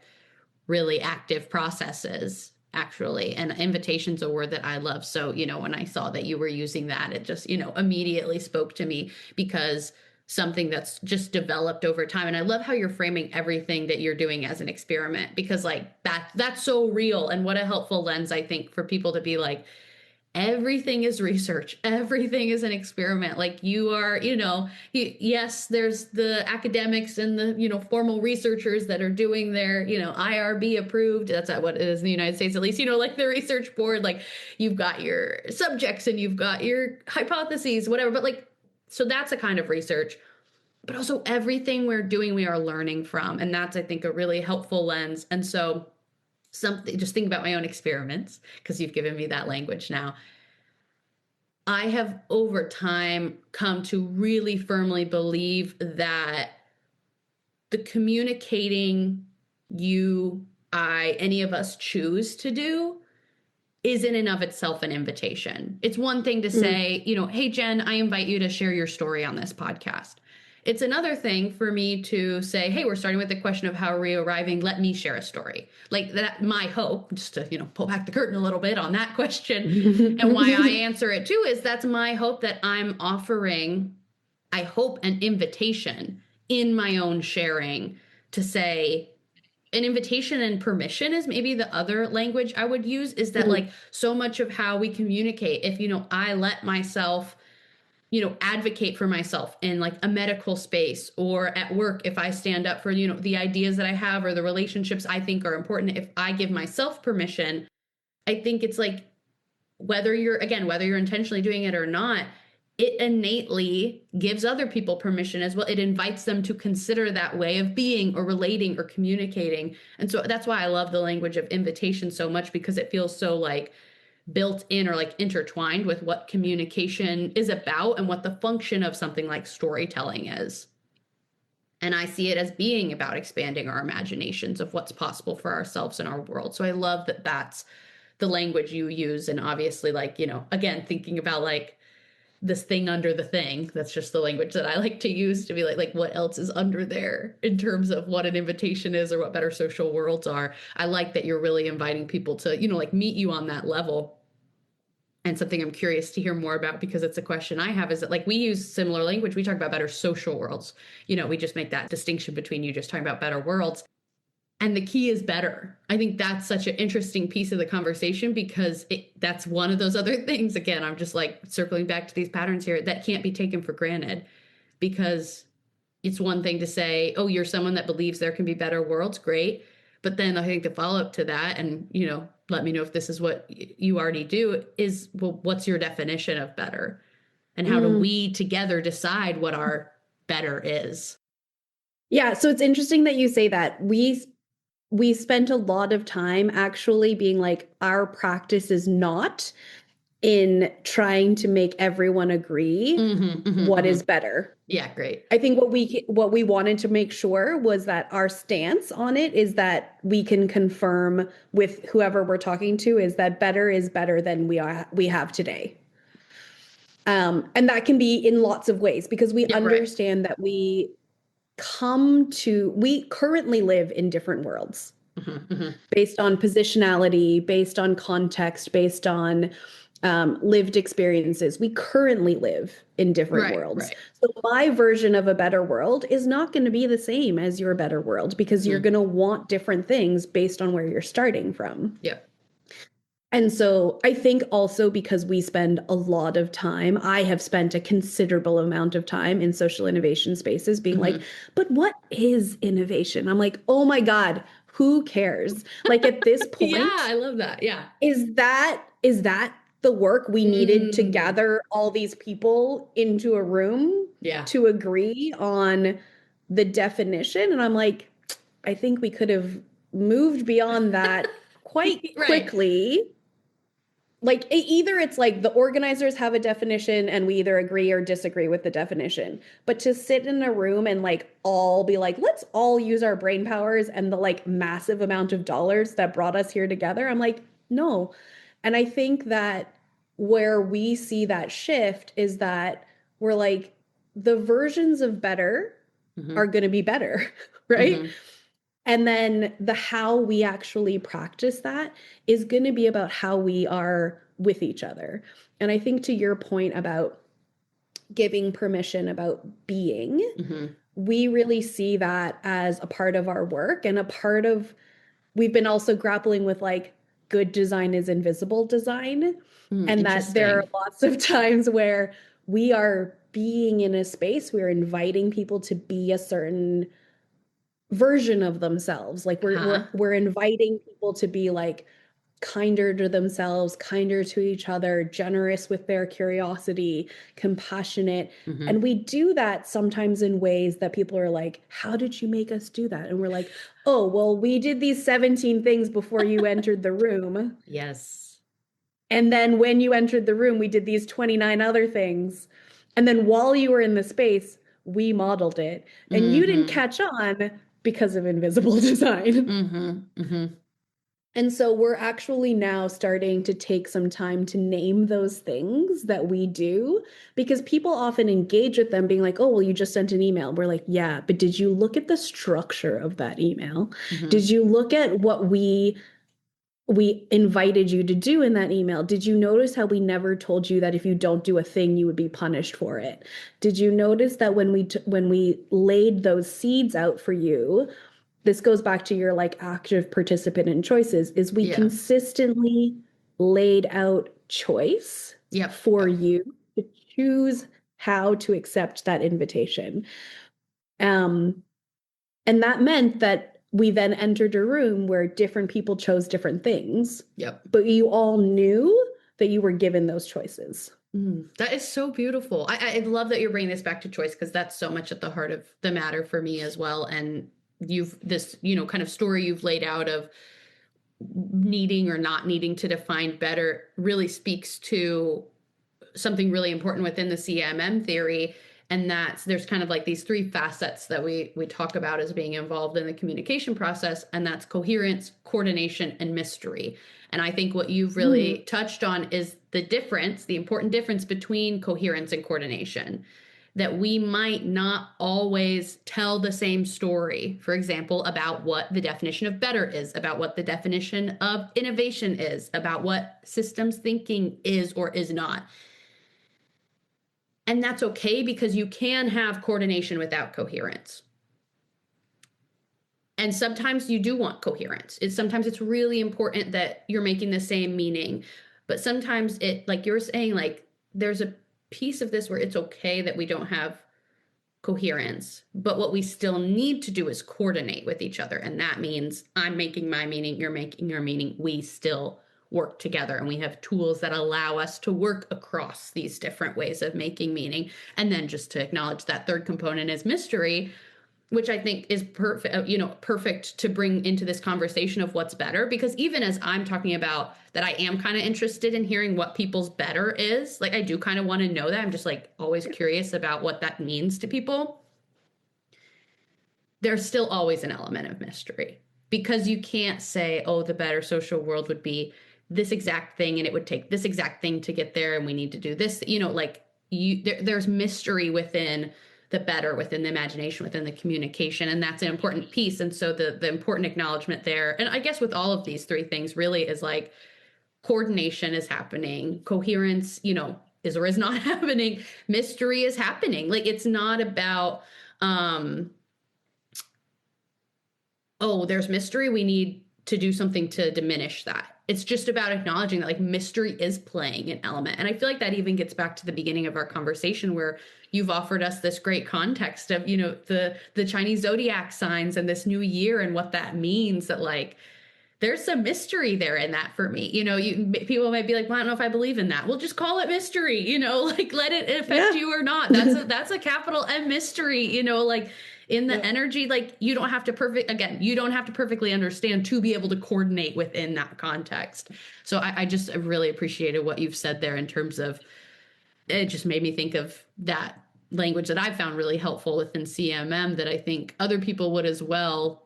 really active processes, actually. And invitation's a word that I love. So, when I saw that you were using that, it just, immediately spoke to me, because something that's just developed over time. And I love how you're framing everything that you're doing as an experiment, because like that's so real. And what a helpful lens, I think, for people to be like, everything is research, everything is an experiment. Like you are, yes, there's the academics and the formal researchers that are doing their IRB approved, that's what it is in the United States, at least, like the research board, like you've got your subjects and you've got your hypotheses, whatever, but like, so that's a kind of research. But also everything we're doing, we are learning from, and that's, I think, a really helpful lens. And so just think about my own experiments, because you've given me that language now. I have over time come to really firmly believe that the communicating any of us choose to do is in and of itself an invitation. It's one thing to say, hey, Jen, I invite you to share your story on this podcast. It's another thing for me to say, hey, we're starting with the question of how are we arriving? Let me share a story. Like that, my hope, just to, pull back the curtain a little bit on that question and why I answer it too, is that's my hope, that I'm offering, I hope, an invitation in my own sharing to say, an invitation and permission is maybe the other language I would use, is that like so much of how we communicate, if, I let myself advocate for myself in like a medical space or at work, if I stand up for, the ideas that I have or the relationships I think are important, if I give myself permission, I think it's like, whether you're intentionally doing it or not, it innately gives other people permission as well. It invites them to consider that way of being or relating or communicating. And so that's why I love the language of invitation so much, because it feels so like built in or like intertwined with what communication is about and what the function of something like storytelling is. And I see it as being about expanding our imaginations of what's possible for ourselves and our world. So I love that that's the language you use. And obviously, like, again, thinking about like this thing under the thing, that's just the language that I like to use to be like what else is under there in terms of what an invitation is or what better social worlds are. I like that you're really inviting people to, like meet you on that level. And something I'm curious to hear more about, because it's a question I have, is that like we use similar language. We talk about better social worlds. We just make that distinction between you just talking about better worlds. And the key is better. I think that's such an interesting piece of the conversation, because that's one of those other things. Again, I'm just like circling back to these patterns here that can't be taken for granted, because it's one thing to say, oh, you're someone that believes there can be better worlds. Great. But then I think the follow up to that, and, let me know if this is what you already do, is, well, what's your definition of better? And how do we together decide what our better is? Yeah. So it's interesting that you say that. We spent a lot of time actually being like, our practice is not in trying to make everyone agree what is better. Yeah, great. I think what we wanted to make sure was that our stance on it is that we can confirm with whoever we're talking to is that better is better than we have today. And that can be in lots of ways because we Yeah, right. understand that we currently live in different worlds based on positionality, based on context, based on lived experiences. We currently live in different Right, worlds. right. So my version of a better world is not going to be the same as your better world because you're going to want different things based on where you're starting from. Yep. And so I think also because we spend a lot of time, I have spent a considerable amount of time in social innovation spaces being like, but what is innovation? I'm like, oh my God, who cares? Like at this Yeah, point, I love that. Yeah. is that the work we needed to gather all these people into a room Yeah. to agree on the definition? And I'm like, I think we could have moved beyond that quite Right. quickly. Like either it's like the organizers have a definition and we either agree or disagree with the definition, but to sit in a room and like all be like, let's all use our brain powers and the like massive amount of dollars that brought us here together, I'm like, no. And I think that where we see that shift is that we're like, the versions of better are going to be better, right? And then the how we actually practice that is going to be about how we are with each other. And I think to your point about giving permission about being, we really see that as a part of our work and a part of, we've been also grappling with like good design is invisible design. And that there are Interesting. lots of times where we are being in a space, we're inviting people to be a certain version of themselves. Like we're inviting people to be like kinder to themselves, kinder to each other, generous with their curiosity, compassionate. And we do that sometimes in ways that people are like, how did you make us do that? And we're like, oh, well, we did these 17 things before you entered the room. Yes. And then when you entered the room, we did these 29 other things. And then while you were in the space, we modeled it. And you didn't catch on because of invisible design. And so we're actually now starting to take some time to name those things that we do because people often engage with them being like, oh, well, you just sent an email. We're like, yeah, but did you look at the structure of that email? Did you look at what we invited you to do in that email? Did you notice how we never told you that if you don't do a thing, you would be punished for it? Did you notice that when we laid those seeds out for you, this goes back to your like active participant in choices, is we consistently laid out choice for you to choose how to accept that invitation. Um, and that meant that we then entered a room where different people chose different things. But you all knew that you were given those choices. That is so beautiful. I love that you're bringing this back to choice because that's so much at the heart of the matter for me as well. And this, kind of story you've laid out of needing or not needing to define better really speaks to something really important within the CMM theory. And that's there's kind of like these three facets that we talk about as being involved in the communication process. And that's coherence, coordination, and mystery. And I think what you've really touched on is the important difference between coherence and coordination. That we might not always tell the same story, for example, about what the definition of better is, about what the definition of innovation is, about what systems thinking is or is not. And that's okay because you can have coordination without coherence. And sometimes you do want coherence. Sometimes it's really important that you're making the same meaning. But sometimes it, like you're saying, like there's a piece of this where it's okay that we don't have coherence. But what we still need to do is coordinate with each other. And that means I'm making my meaning, you're making your meaning. We still work together and we have tools that allow us to work across these different ways of making meaning. And then just to acknowledge that third component is mystery. which I think is perfect, perfect to bring into this conversation of what's better. Because even as I'm talking about that, I am kind of interested in hearing what people's better is. Like, I do kind of want to know that. I'm just like always curious about what that means to people. There's still always an element of mystery because you can't say, oh, the better social world would be this exact thing and it would take this exact thing to get there and we need to do this, like there's mystery within the better, within the imagination, within the communication, and that's an important piece. And so the important acknowledgement there, and I guess with all of these three things really is like coordination is happening, coherence, is or is not happening, mystery is happening. Like, it's not about oh, there's mystery, we need to do something to diminish that. It's just about acknowledging that like mystery is playing an element. And I feel like that even gets back to the beginning of our conversation where you've offered us this great context of, the Chinese zodiac signs and this new year and what that means, that like there's some mystery there in that for me. People might be like, well, I don't know if I believe in that. Well, just call it mystery, like let it affect you or not. That's a capital M mystery, like in the energy, like you don't have to perfectly understand to be able to coordinate within that context. So I just really appreciated what you've said there in terms of, it just made me think of that language that I've found really helpful within CMM that I think other people would as well.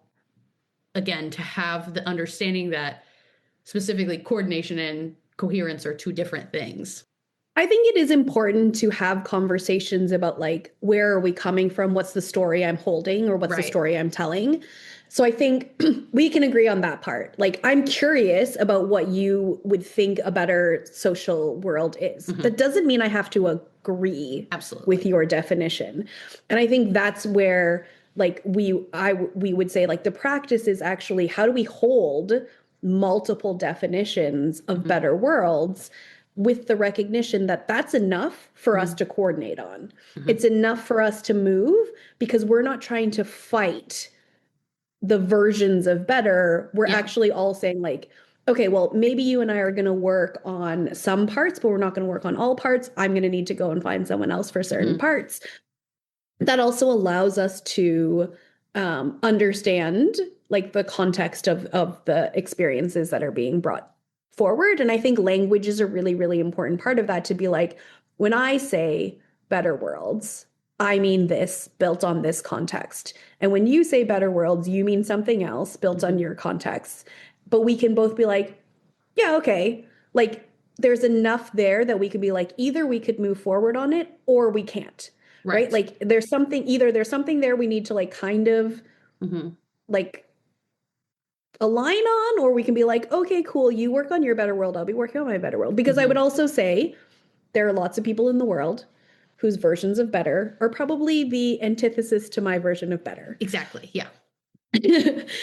Again, to have the understanding that specifically coordination and coherence are two different things. I think it is important to have conversations about like, where are we coming from? What's the story I'm holding or what's the story I'm telling? So I think we can agree on that part. Like, I'm curious about what you would think a better social world is. That doesn't mean I have to agree with your definition. And I think that's where like we would say like the practice is actually how do we hold multiple definitions of better worlds with the recognition that that's enough for us to coordinate on. It's enough for us to move because we're not trying to fight the versions of better. We're actually all saying like, okay, well, maybe you and I are going to work on some parts, but we're not going to work on all parts. I'm going to need to go and find someone else for certain parts. That also allows us to understand like the context of the experiences that are being brought forward. And I think language is a really, really important part of that, to be like, when I say better worlds, I mean this built on this context. And when you say better worlds, you mean something else built on your context. But we can both be like, yeah, okay. Like, there's enough there that we could be like, either we could move forward on it or we can't. Right? Like, there's something there we need to like kind of like align on, or we can be like, okay, cool, you work on your better world, I'll be working on my better world. Because I would also say there are lots of people in the world whose versions of better are probably the antithesis to my version of better. Exactly. Yeah.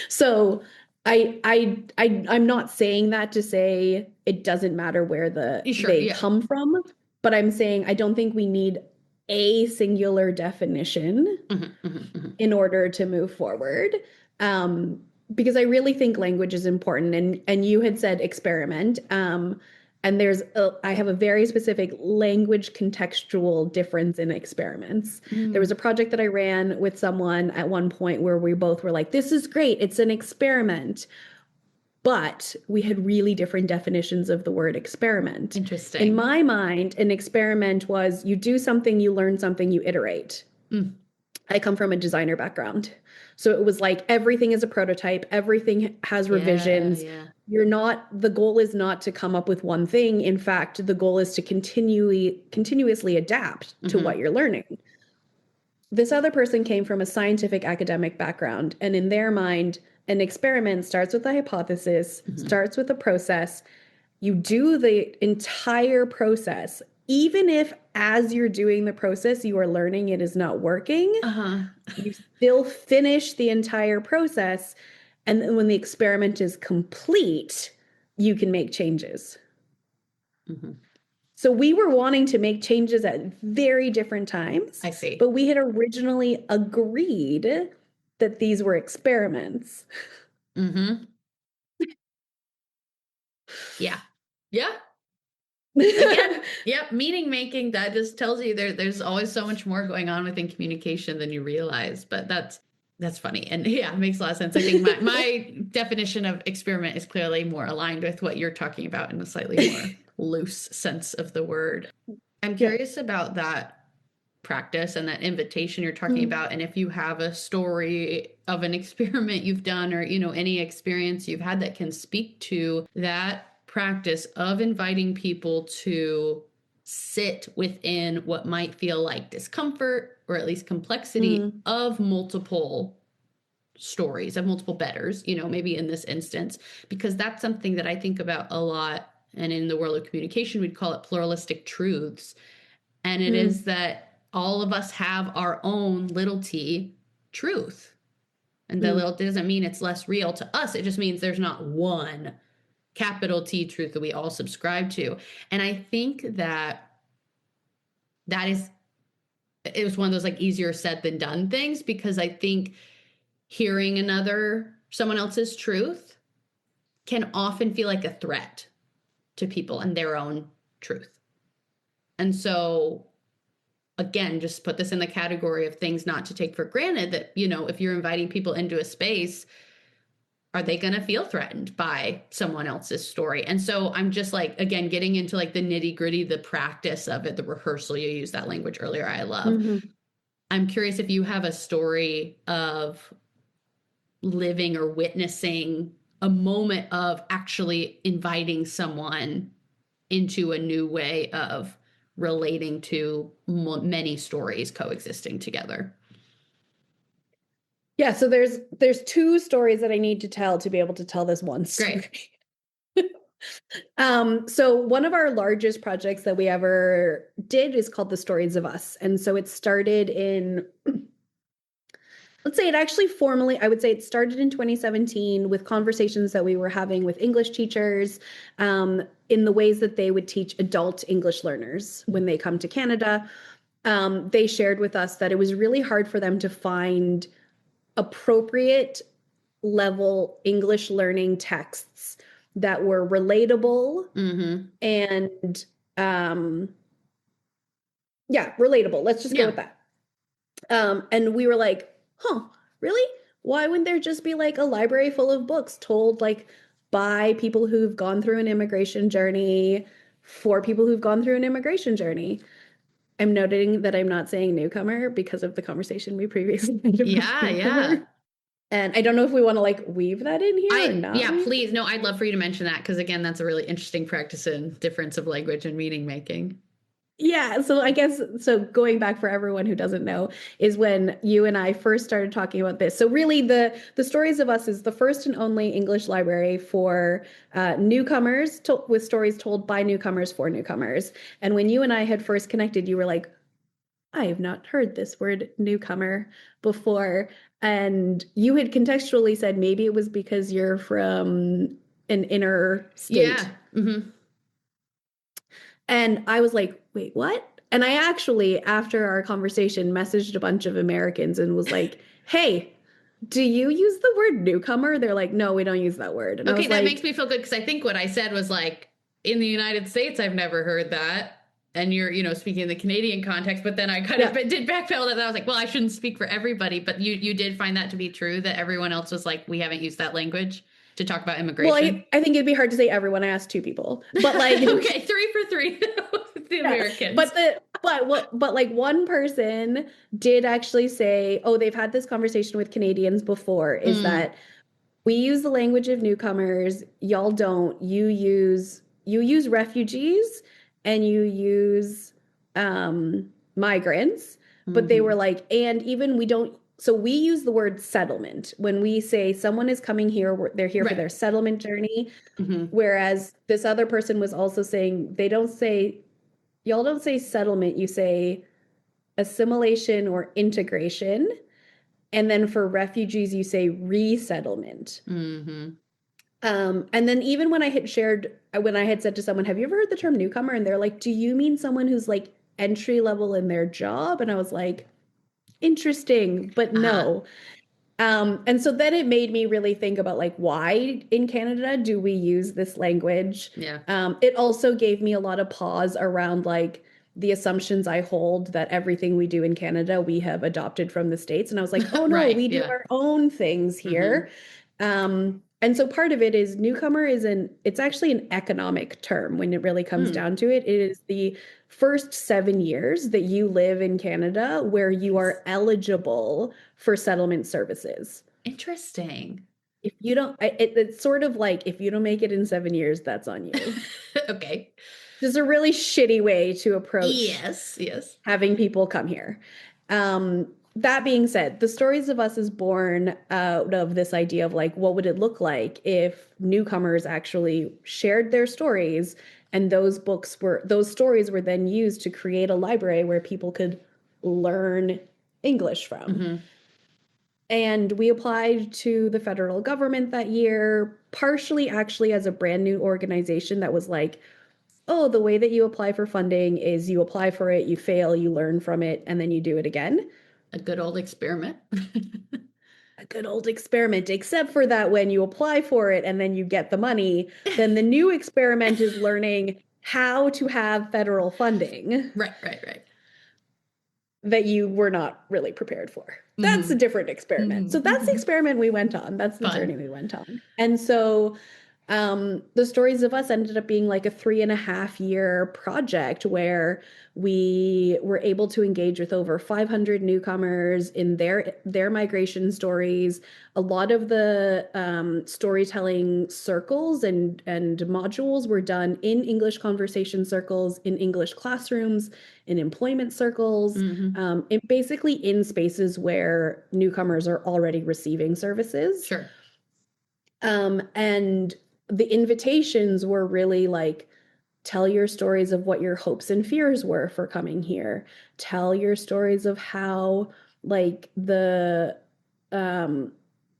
So I'm not saying that to say it doesn't matter where they come from, but I'm saying I don't think we need a singular definition in order to move forward. Because I really think language is important. And you had said experiment. And I have a very specific language contextual difference in experiments. There was a project that I ran with someone at one point where we both were like, this is great, it's an experiment. But we had really different definitions of the word experiment. Interesting. In my mind, an experiment was you do something, you learn something, you iterate. I come from a designer background. So it was like everything is a prototype, everything has revisions. The goal is not to come up with one thing. In fact, the goal is to continuously adapt to what you're learning. This other person came from a scientific academic background, and in their mind, an experiment starts with a hypothesis, starts with a process. You do the entire process, even if as you're doing the process, you are learning it is not working. You still finish the entire process. And then when the experiment is complete, you can make changes. So we were wanting to make changes at very different times. I see. But we had originally agreed that these were experiments. Yeah. Again, meaning making, that just tells you there's always so much more going on within communication than you realize. But that's That's funny. And yeah, it makes a lot of sense. I think my definition of experiment is clearly more aligned with what you're talking about in a slightly more loose sense of the word. I'm Yeah. curious about that practice and that invitation you're talking Mm, about. And if you have a story of an experiment you've done or, any experience you've had that can speak to that practice of inviting people to sit within what might feel like discomfort or at least complexity mm, of multiple stories, of multiple betters, maybe in this instance, because that's something that I think about a lot. And in the world of communication, we'd call it pluralistic truths. And it is mm, that all of us have our own little t truth. And the mm. little doesn't mean it's less real to us. It just means there's not one capital T truth that we all subscribe to. And I think that is, it was one of those like easier said than done things, because I think hearing someone else's truth can often feel like a threat to people and their own truth. And so, again, just put this in the category of things not to take for granted, that, if you're inviting people into a space, are they going to feel threatened by someone else's story? And so I'm just like, again, getting into like the nitty gritty, the practice of it, the rehearsal. You used that language earlier. I love. Mhm. I'm curious if you have a story of living or witnessing a moment of actually inviting someone into a new way of relating to many stories coexisting together. Yeah, so there's two stories that I need to tell to be able to tell this one Great. story. So one of our largest projects that we ever did is called The Stories of Us. And so it started in, let's say it actually formally, I would say it started in 2017 with conversations that we were having with English teachers, in the ways that they would teach adult English learners when they come to Canada. They shared with us that it was really hard for them to find appropriate level English learning texts that were relatable Mm-hmm. and um yeah, relatable. Let's just go Yeah. with that. And we were like, huh, really? Why wouldn't there just be like a library full of books told like by people who've gone through an immigration journey for people who've gone through an immigration journey? I'm noting that I'm not saying newcomer because of the conversation we previously had about Yeah. Yeah. newcomer. And I don't know if we want to like weave that in here or not Yeah, weave. please. No, I'd love for you to mention that, because again, that's a really interesting practice in difference of language and meaning making. Yeah, so I guess so going back for everyone who doesn't know is when you and I first started talking about this. So really the Stories of Us is the first and only English library for newcomers with stories told by newcomers for newcomers. And when you and I had first connected, you were like, I have not heard this word newcomer before. And you had contextually said maybe it was because you're from an inner state. Yeah. Mm-hmm. And I was like, wait, what? And I actually, after our conversation, messaged a bunch of Americans and was like, hey, do you use the word newcomer? They're like, no, we don't use that word. And I Okay, was that makes like, me feel good, because I think what I said was like, in the United States, I've never heard that. And you're, speaking in the Canadian context, but then I kind of yeah. did backpedal that. I was like, well, I shouldn't speak for everybody, but you did find that to be true, that everyone else was like, we haven't used that language to talk about Well, immigration. I think it'd be hard to say everyone. I asked two people, but like, Okay, 3 for 3, the yeah, Americans. but like one person did actually say, oh, they've had this conversation with Canadians before, is Mm, that we use the language of newcomers, y'all don't. You use refugees and you use migrants, but they were mm-hmm. like, and even we don't. So we use the word settlement when we say someone is coming here, they're here for Right. their settlement journey. Mm-hmm. Whereas this other person was also saying they don't say, y'all don't say settlement, you say assimilation or integration. And then for refugees, you say resettlement. Mm-hmm. And then even when I had said to someone, have you ever heard the term newcomer? And they're like, do you mean someone who's like entry level in their job? And I was like, interesting, but Uh-huh. no. And so then it made me really think about like, why in Canada do we use this language? Yeah. It also gave me a lot of pause around like, the assumptions I hold that everything we do in Canada, we have adopted from the States. And I was like, oh no, Right. we do Yeah. our own things Hmm. here. And so part of it is newcomer it's actually an economic term when it really comes Mm. down to it. It is the first 7 years that you live in Canada where you Nice. are eligible for settlement services. Interesting. If you don't, it's sort of like if you don't make it in 7 years, that's on you. Okay. This is a really shitty way to approach Yes. Yes. having people come here. That being said, the Stories of Us is born out of this idea of like, what would it look like if newcomers actually shared their stories, and those stories were then used to create a library where people could learn English from. Hmm. And we applied to the federal government that year, partially actually as a brand new organization that was like, oh, the way that you apply for funding is you apply for it, you fail, you learn from it, and then you do it again. A good old experiment. A good old experiment, except for that when you apply for it and then you get the money, then the new experiment is learning how to have federal funding Right. Right. Right. that you were not really prepared for. That's a Hmm. different experiment. So that's the Hmm. experiment we went on. That's the Fun. journey we went on. And so the Stories of Us ended up being like a 3.5 year project where we were able to engage with over 500 newcomers in their migration stories. A lot of the storytelling circles and modules were done in English conversation circles, in English classrooms, in employment circles, Hmm. basically in spaces where newcomers are already receiving services. Sure. And the invitations were really like, tell your stories of what your hopes and fears were for coming here. Tell your stories of how like the um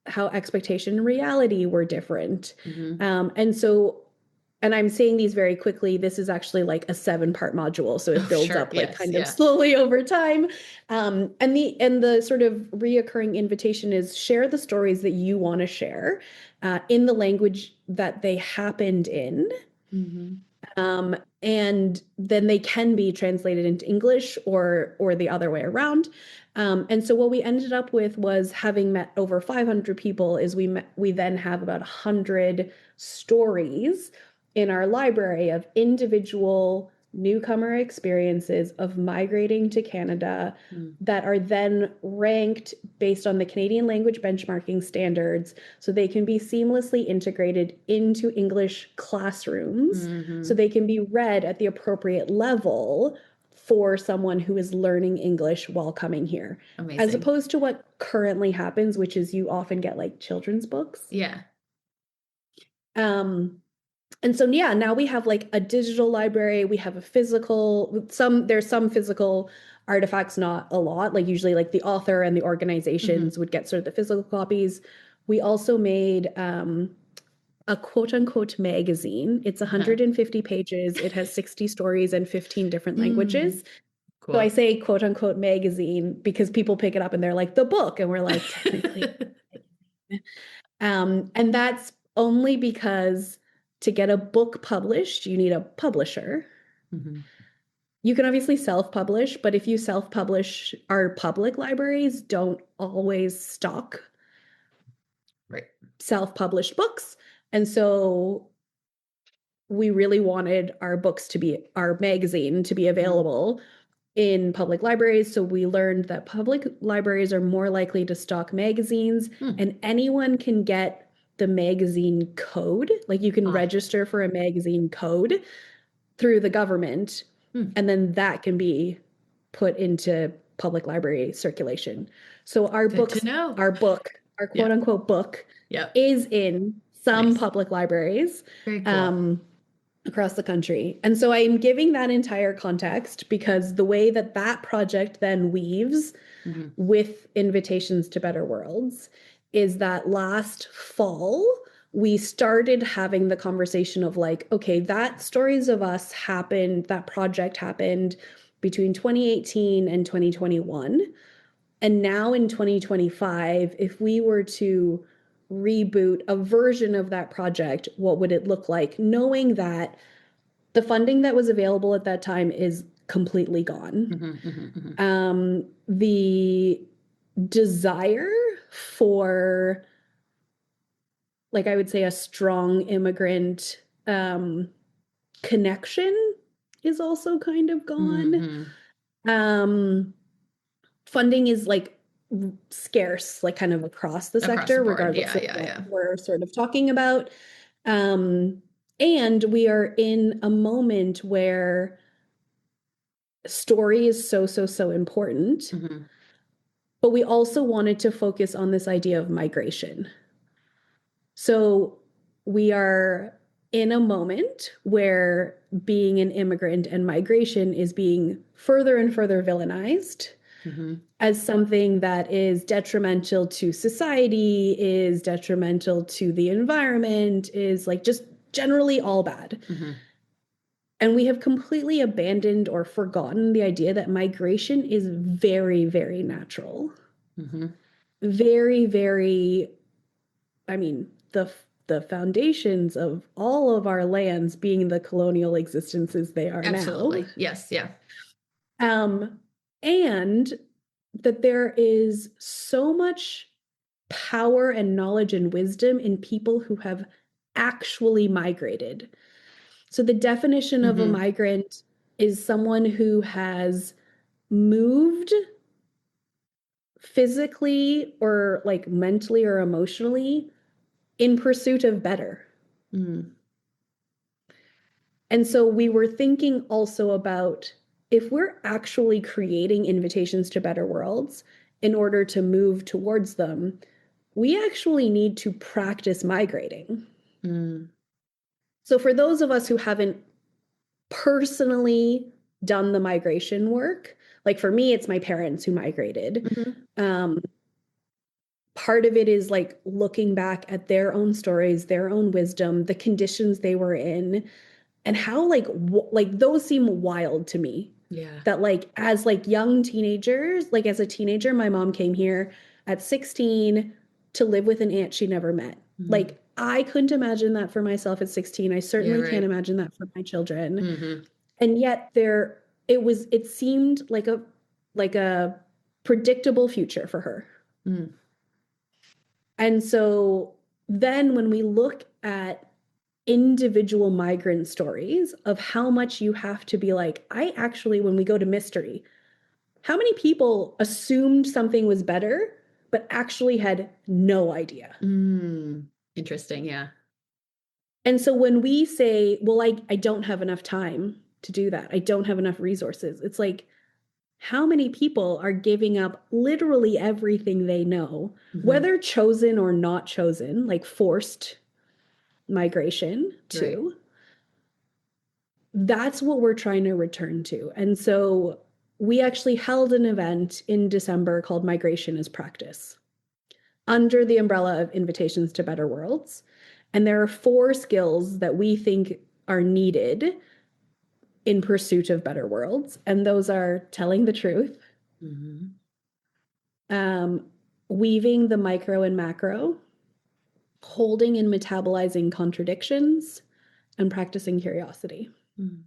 how expectation and reality were different. Hmm. And so and I'm saying these very quickly. This is actually like a 7-part module, so it Oh, builds sure. up like Yes. kind of Yeah. slowly over time. And the sort of reoccurring invitation is share the stories that you want to share in the language that they happened in. Hmm. And then they can be translated into English or the other way around. And so what we ended up with was, having met over 500 people, is we then have about 100 stories in our library of individual newcomer experiences of migrating to Canada Mm. that are then ranked based on the Canadian language benchmarking standards so they can be seamlessly integrated into English classrooms so Hmm. they can be read at the appropriate level for someone who is learning English while coming here, as Amazing. opposed to what currently happens, which is you often get like children's books. Yeah. Um, and so yeah, now we have like a digital library, we have a physical, there's some physical artifacts, not a lot. Like usually like the author and the Hmm. organizations would get sort of the physical copies. We also made a quote unquote magazine. It's Uh-huh. 150 pages. It has 60 stories and 15 different Mm. languages. So I Cool. say quote unquote magazine because people pick it up and they're like, the book. And we're like, technically. And that's only because to get a book published, you need a publisher. Hmm. You can obviously self-publish, but if you self-publish, our public libraries don't always stock Right. self-published books. And so we really wanted our magazine to be Hmm. available in public libraries. So we learned that public libraries are more likely to stock magazines, Hmm. and anyone can get the magazine code. Like you can Ah. register for a magazine code through the government, Hmm. and then that can be put into public library circulation. So our Good to books, know. our book, our Yeah. quote unquote book Yep. is in some Nice. public libraries. Very cool. Um, across the country. And so I'm giving that entire context because the way that that project then weaves Hmm. with invitations to better worlds is that last fall we started having the conversation of like, okay, that Stories of Us happened, that project happened between 2018 and 2021. And now in 2025, if we were to reboot a version of that project, what would it look like? Knowing that the funding that was available at that time is completely gone. Mm-hmm. The desire for, like, I would say, a strong immigrant connection is also kind of gone. Mm-hmm. Funding is like scarce, like kind of across the Across the sector, board. regardless Yeah, of yeah, what yeah. we're sort of talking about. And we are in a moment where story is so important, Mm-hmm. but we also wanted to focus on this idea of migration. So we are in a moment where being an immigrant and migration is being further and further villainized Mm-hmm. as something that is detrimental to society, is detrimental to the environment, is like just generally all bad. Mm-hmm. And we have completely abandoned or forgotten the idea that migration is very, very natural. Mm-hmm. Very, very, I mean, the foundations of all of our lands being the colonial existences they are now. Absolutely. Yes. Yeah. Um, and that there is so much power and knowledge and wisdom in people who have actually migrated. So the definition of a Mm-hmm. migrant is someone who has moved physically or like mentally or emotionally in pursuit of better. Mm-hmm. And so we were thinking also about if we're actually creating invitations to better worlds in order to move towards them, we actually need to practice migrating. Mm-hmm. So for those of us who haven't personally done the migration work, like for me, it's my parents who migrated. Um, Part of it is like looking back at their own stories, their own wisdom, the conditions they were in, and how like those seem wild to me. Yeah. That like as like young teenagers, like as a teenager, my mom came here at 16 to live with an aunt she never met. Mm-hmm. Like I couldn't imagine that for myself at 16. I Yeah. certainly can't Right. imagine that for my children. Mm-hmm. And yet it seemed like a predictable future for her. Mm-hmm. And so then when we look at individual migrant stories of how much you have to be like, I actually, when we go to mystery, how many people assumed something was better, but actually had no idea? Interesting. Yeah. And so when we say, well, I don't have enough time to do that, I don't have enough resources, it's like, how many people are giving up literally everything they know, Mm-hmm. whether chosen or not chosen, like forced migration Right. too? That's what we're trying to return to. And so we actually held an event in December called Migration as Practice under the umbrella of Invitations to Better Worlds. And there are 4 skills that we think are needed in pursuit of better worlds. And those are telling the truth, Mm-hmm. um, weaving the micro and macro, holding and metabolizing contradictions, and practicing curiosity. Mm-hmm.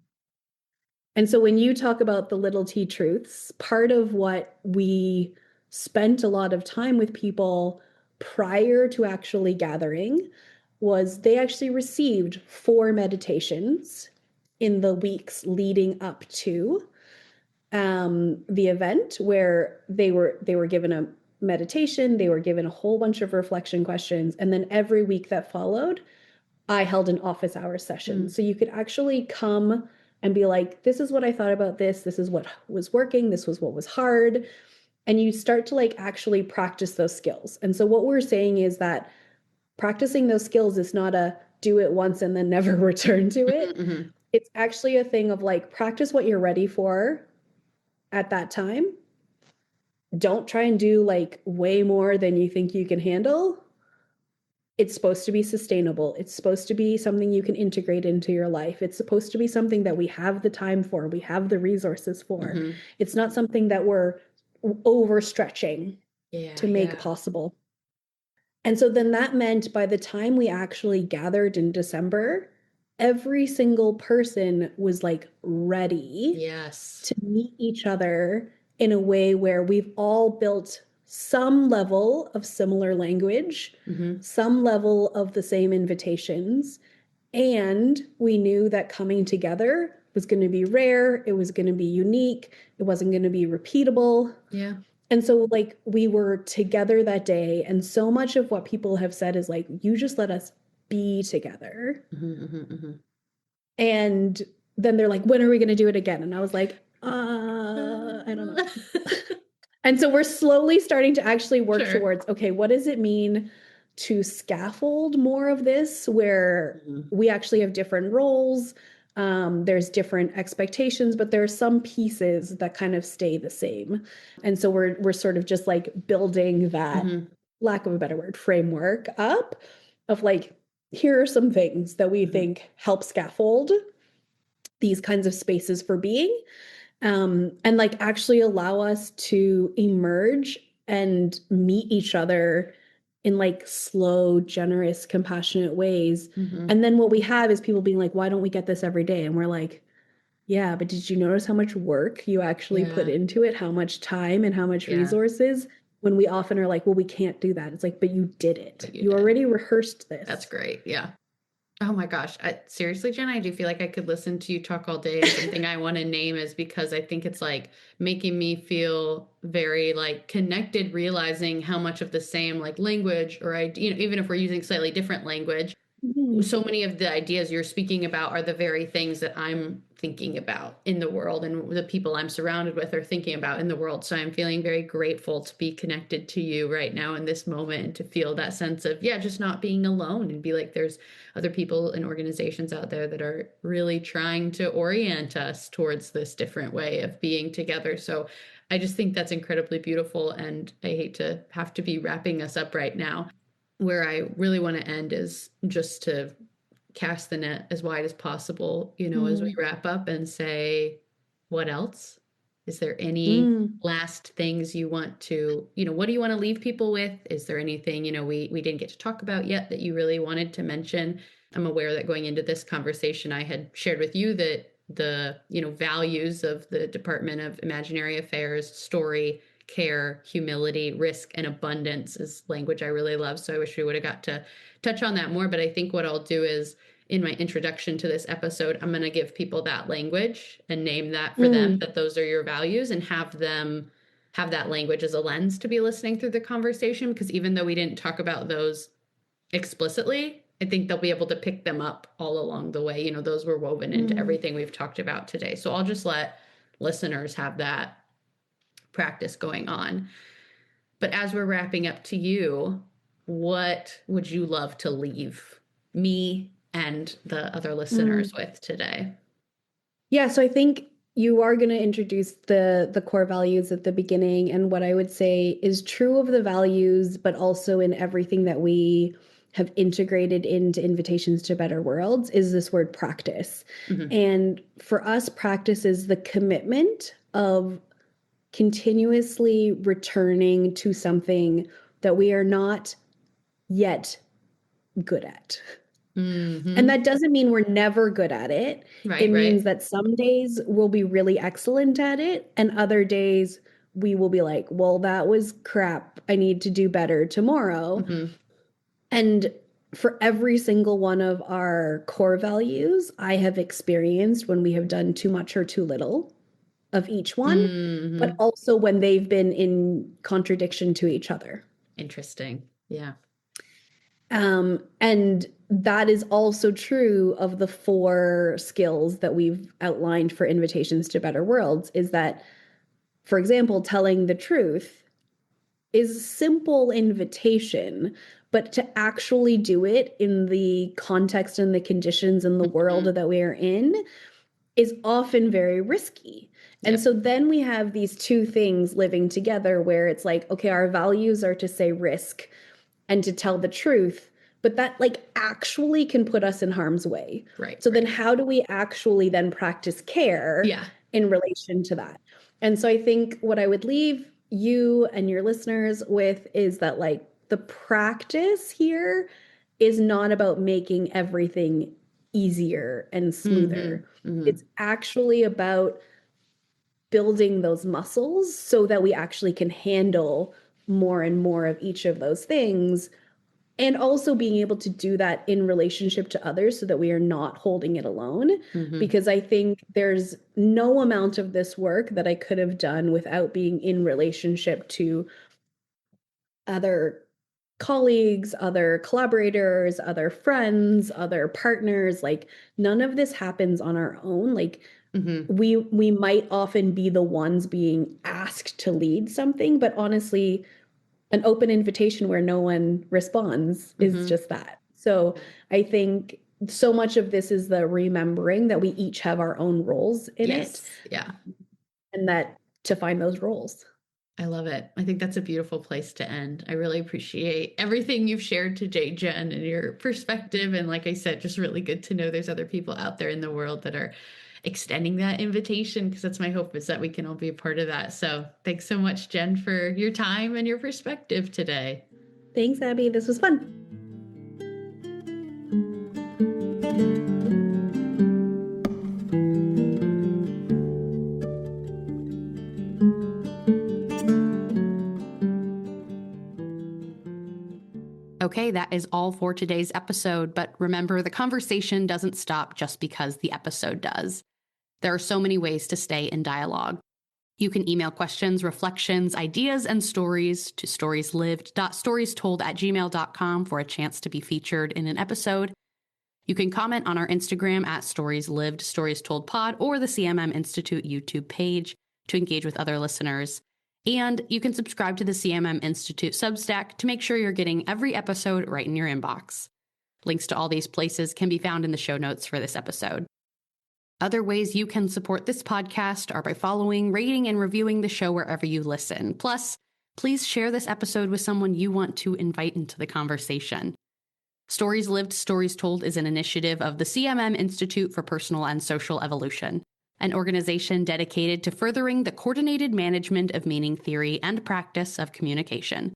And so when you talk about the little T truths, part of what we spent a lot of time with people prior to actually gathering was they actually received 4 meditations in the weeks leading up to the event, where they were given a meditation, they were given a whole bunch of reflection questions, and then every week that followed, I held an office hours session. Mm-hmm. So you could actually come and be like, this is what I thought about this is what was working, this was what was hard. And you start to like actually practice those skills. And so what we're saying is that practicing those skills is not a do it once and then never return to it. Mm-hmm. It's actually a thing of like practice what you're ready for at that time. Don't try and do like way more than you think you can handle. It's supposed to be sustainable. It's supposed to be something you can integrate into your life. It's supposed to be something that we have the time for, we have the resources for. Mm-hmm. It's not something that we're overstretching Yeah. to make Yeah. possible. And so then that meant by the time we actually gathered in December, every single person was like ready Yes. to meet each other in a way where we've all built some level of similar language, Mm-hmm. some level of the same invitations. And we knew that coming together was going to be rare, it was going to be unique, it wasn't going to be repeatable. Yeah. And so, like, we were together that day. And so much of what people have said is like, you just let us be together. Mm-hmm, mm-hmm, mm-hmm. And then they're like, when are we going to do it again? And I was like, I don't know. And so we're slowly starting to actually work Sure. towards, okay, what does it mean to scaffold more of this where Mm-hmm. we actually have different roles? There's different expectations, but there are some pieces that kind of stay the same. And so we're sort of just like building that, Mm-hmm. lack of a better word, framework up of like, here are some things that we Mm-hmm. think help scaffold these kinds of spaces for being, and like actually allow us to emerge and meet each other in like slow, generous, compassionate ways. Mm-hmm. And then what we have is people being like, why don't we get this every day? And we're like, yeah, but did you notice how much work you actually put Yeah. into it? How much time and how much Yeah. resources? When we often are like, well, we can't do that. It's like, but you did it. But you You did. already rehearsed That's this. great. Yeah. Oh my gosh. Seriously, Jen, I do feel like I could listen to you talk all day. And something I want to name is because I think it's like making me feel very like connected, realizing how much of the same like language or I, even if we're using slightly different language, Mhm. so many of the ideas you're speaking about are the very things that I'm thinking about in the world and the people I'm surrounded with are thinking about in the world. So I'm feeling very grateful to be connected to you right now in this moment and to feel that sense of, yeah, just not being alone and be like, there's other people and organizations out there that are really trying to orient us towards this different way of being together. So I just think that's incredibly beautiful. And I hate to have to be wrapping us up right now. Where I really want to end is just to cast the net as wide as possible, as we Mm. wrap up and say, what else? Is there any Mm. last things you want to, what do you want to leave people with? Is there anything, we didn't get to talk about yet that you really wanted to mention? I'm aware that going into this conversation, I had shared with you that the, values of the Department of Imaginary Affairs, story, care, humility, risk, and abundance is language I really love. So I wish we would have got to touch on that more. But I think what I'll do is in my introduction to this episode, I'm going to give people that language and name that for them, Mm. that those are your values, and have them have that language as a lens to be listening through the conversation. Because even though we didn't talk about those explicitly, I think they'll be able to pick them up all along the way. Those were woven into Mm. everything we've talked about today. So I'll just let listeners have that practice going on. But as we're wrapping up to you, what would you love to leave me and the other listeners Mm. with today? Yeah, so I think you are going to introduce the core values at the beginning, and what I would say is true of the values, but also in everything that we have integrated into invitations to better worlds is this word practice. Mm-hmm. And for us, practice is the commitment of continuously returning to something that we are not yet good at. And Mm-hmm. that doesn't mean we're never good at it. It Right, means right. that some days we'll be really excellent at it, and other days we will be like, well, that was crap. I need to do better tomorrow. Mm-hmm. And for every single one of our core values, I have experienced when we have done too much or too little of each one, but Mm-hmm. also when they've been in contradiction to each other. Interesting. Yeah. And that is also true of the four skills that we've outlined for invitations to better worlds is that, for example, telling the truth is a simple invitation, but to actually do it in the context and the conditions and the world Mm-hmm. that we are in is often very risky. And Yep. so then we have these two things living together where it's like, okay, our values are to say risk and to tell the truth, but that like actually can put us in harm's way. Right, So then right. how do we actually then practice care Yeah. in relation to that? And so I think what I would leave you and your listeners with is that like the practice here is not about making everything easier and Mm-hmm. smoother. Mm-hmm. It's actually about building those muscles so that we actually can handle more and more of each of those things. And also being able to do that in relationship to others so that we are not holding it alone. Mm-hmm. Because I think there's no amount of this work that I could have done without being in relationship to other colleagues, other collaborators, other friends, other partners. Like none of this happens on our own. Like Mm-hmm. we might often be the ones being asked to lead something, but honestly, an open invitation where no one responds is Mm-hmm. just that. So I think so much of this is the remembering that we each have our own roles in it, Yes. Yeah. and that to find those roles. I love it. I think that's a beautiful place to end. I really appreciate everything you've shared today, Jen, and your perspective. And like I said, just really good to know there's other people out there in the world that are extending that invitation, because that's my hope, is that we can all be a part of that. So thanks so much, Jen, for your time and your perspective today. Thanks, Abbie. This was fun. Okay, that is all for today's episode. But remember, the conversation doesn't stop just because the episode does. There are so many ways to stay in dialogue. You can email questions, reflections, ideas, and stories to storieslived.storietold@gmail.com for a chance to be featured in an episode. You can comment on our Instagram at Stories Lived, Stories Told Pod, or the CMM Institute YouTube page to engage with other listeners. And you can subscribe to the CMM Institute Substack to make sure you're getting every episode right in your inbox. Links to all these places can be found in the show notes for this episode. Other ways you can support this podcast are by following, rating, and reviewing the show wherever you listen. Plus, please share this episode with someone you want to invite into the conversation. Stories Lived, Stories Told is an initiative of the CMM Institute for Personal and Social Evolution, an organization dedicated to furthering the coordinated management of meaning theory and practice of communication.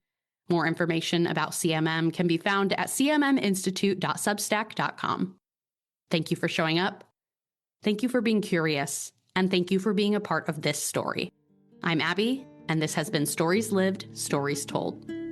More information about CMM can be found at cmminstitute.substack.com. Thank you for showing up. Thank you for being curious, and thank you for being a part of this story. I'm Abbie, and this has been Stories Lived, Stories Told.